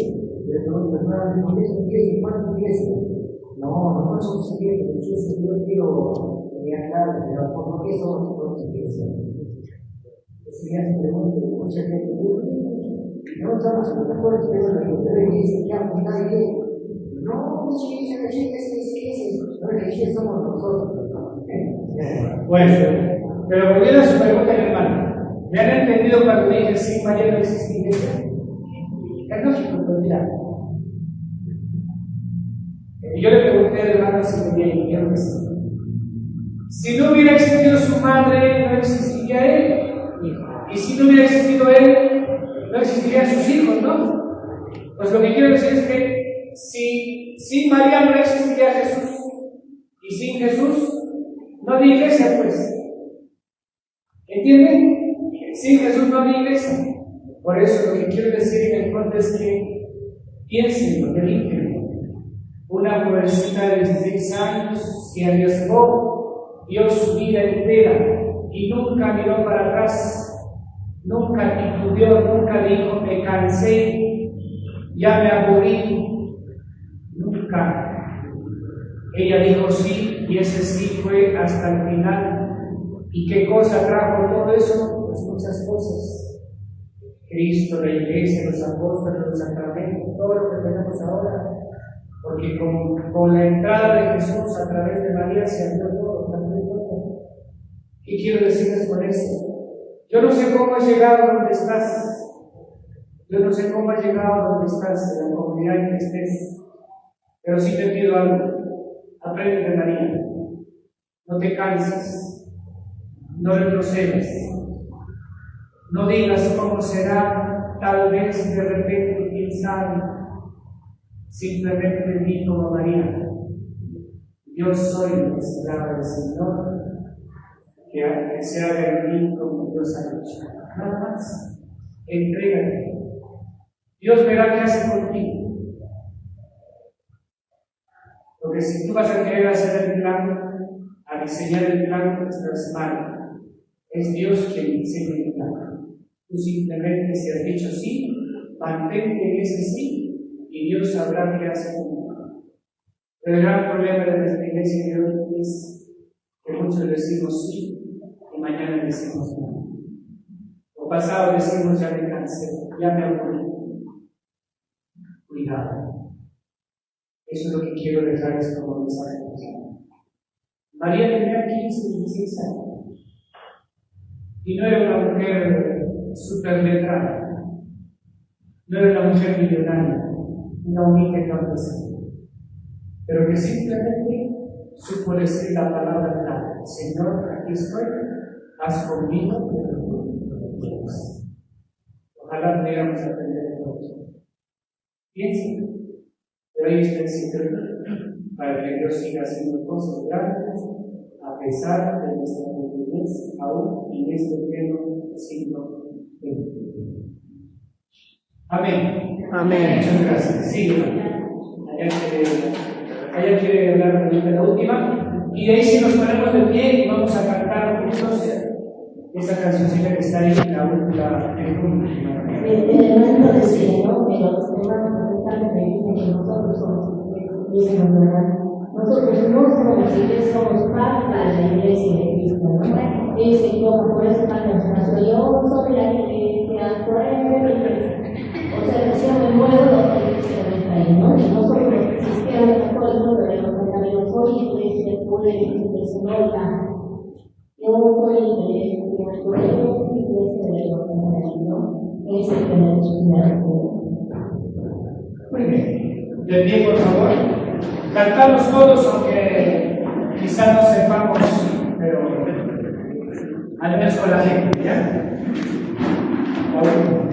Le pregunto, ¿por qué son ustedes? ¿Cuántos ustedes? No somos ustedes, yo quiero viajar, pero ¿por qué somos ustedes? Si me hacen preguntas, mucha gente no estamos en los mejores, pero los ustedes dicen, ya, pues nadie. No, sí, no es somos nosotros. Bueno, pero volviendo a su pregunta, hermano, ¿me han entendido cuando dije sí, María no existe iglesia? Es lógico, pero mira. Y yo le pregunté al hermano si tenía dinero. Si no hubiera existido su madre, no existiría él. Y si no hubiera existido él, no existirían sus hijos, ¿no? Pues lo que quiero decir es que si sin María no existiría Jesús, y sin Jesús no había iglesia, pues. ¿Entienden? Sin Jesús no había iglesia. Por eso lo que quiero decir en el fondo es que piensen, mediten. Una jovencita de 16 años se arriesgó, dio su vida entera y nunca miró para atrás. Nunca titubeó, nunca dijo, me cansé, ya me aburrí. Nunca. Ella dijo sí, y ese sí fue hasta el final. ¿Y qué cosa trajo todo eso? Pues muchas cosas. Cristo, la iglesia, los apóstoles, los sacramentos, todo lo que tenemos ahora. Porque con la entrada de Jesús a través de María se abrió todo, también todo. ¿Qué quiero decirles con esto? Yo no sé cómo has llegado donde estás. Yo no sé cómo has llegado donde estás, en la comunidad en que estés. Pero sí te pido algo. Aprende de María. No te canses. No retrocedas. No digas cómo será, tal vez de repente, quién sabe. Simplemente di como María. Yo soy la esclava del Señor. Que se haga en mí como Dios ha hecho. Nada más. Entrégate. Dios verá qué hace contigo. Porque si tú vas a querer hacer el plan, a diseñar el plan, estás mal. Es Dios quien diseña el plan. Tú simplemente, si has dicho sí, mantente en ese sí y Dios sabrá qué hace contigo. Pero el gran problema de nuestra iglesia de hoy es que muchos decimos sí y mañana decimos no. O pasado decimos ya me cansé, ya me aburrí. Cuidado. Eso es lo que quiero dejarles como mensaje. María tenía 15, 16 años. Y no era una mujer súper letrada. No era una mujer millonaria, una humilde campesina. Pero que simplemente supo decir la palabra clave: Señor, aquí estoy, haz conmigo lo que tú quieras. Ojalá pudiéramos aprender de todo. Piensen, pero ahí está el secreto para que Dios siga haciendo cosas grandes a pesar de nuestra pequeñez, aún en este pleno siglo XXI. Amén. Amén. Muchas gracias. Sí, allá quiere hablar de la última. Y de ahí, si nos ponemos de pie, vamos a cantar juntos esa cancioncita que está ahí, la última. El hermano decía, ¿no? Que los hermanos protestantes me dicen que nosotros somos iglesia, ¿verdad? Nosotros no somos la iglesia, somos parte de la iglesia de Cristo, ¿no? Dice, por eso cantan, yo soy la iglesia, por eso. O sea, decía, me muero los que dicen ahí, ¿no? Y nosotros, cristianos católicos, debemos saber, yo soy iglesia, por el Señor, yo soy iglesia, por eso, iglesia de Dios, ¿no? Es el que me ha. Muy bien. De pie, por favor. Cantamos todos, aunque quizás no sepamos, pero al menos con la gente, ¿ya? Ahora.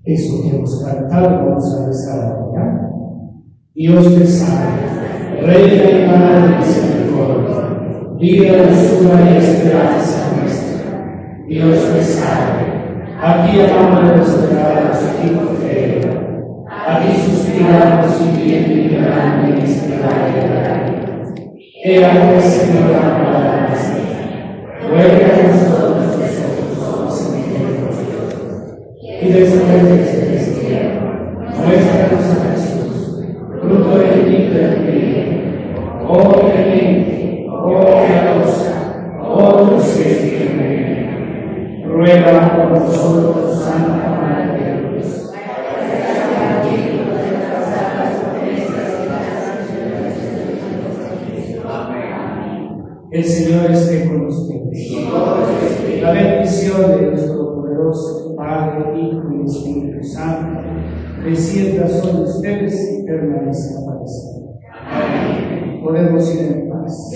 Eso que hemos cantado, vamos a rezar ahora. Dios te salve, Reina y Madre de misericordia, vida, dulzura y esperanza nuestra. Dios te salve, a ti amamos los pecados y confiamos, a ti suspiramos y bien llorando en este valle de lágrimas. Ea pues, Señora, amada nuestra, ruega a nosotros que somos enemigos de Dios, y después de este destierro, muéstranos a Jesús, fruto bendito del Espíritu, oh clemente, oh piadosa, oh dulce Virgen, ruega por nosotros, Santa Madre de Dios. El Señor esté con ustedes. La bendición de nuestro poderoso Padre, Hijo y Espíritu Santo descienda sobre ustedes y permanezca para siempre. Amén. Podemos ir en paz.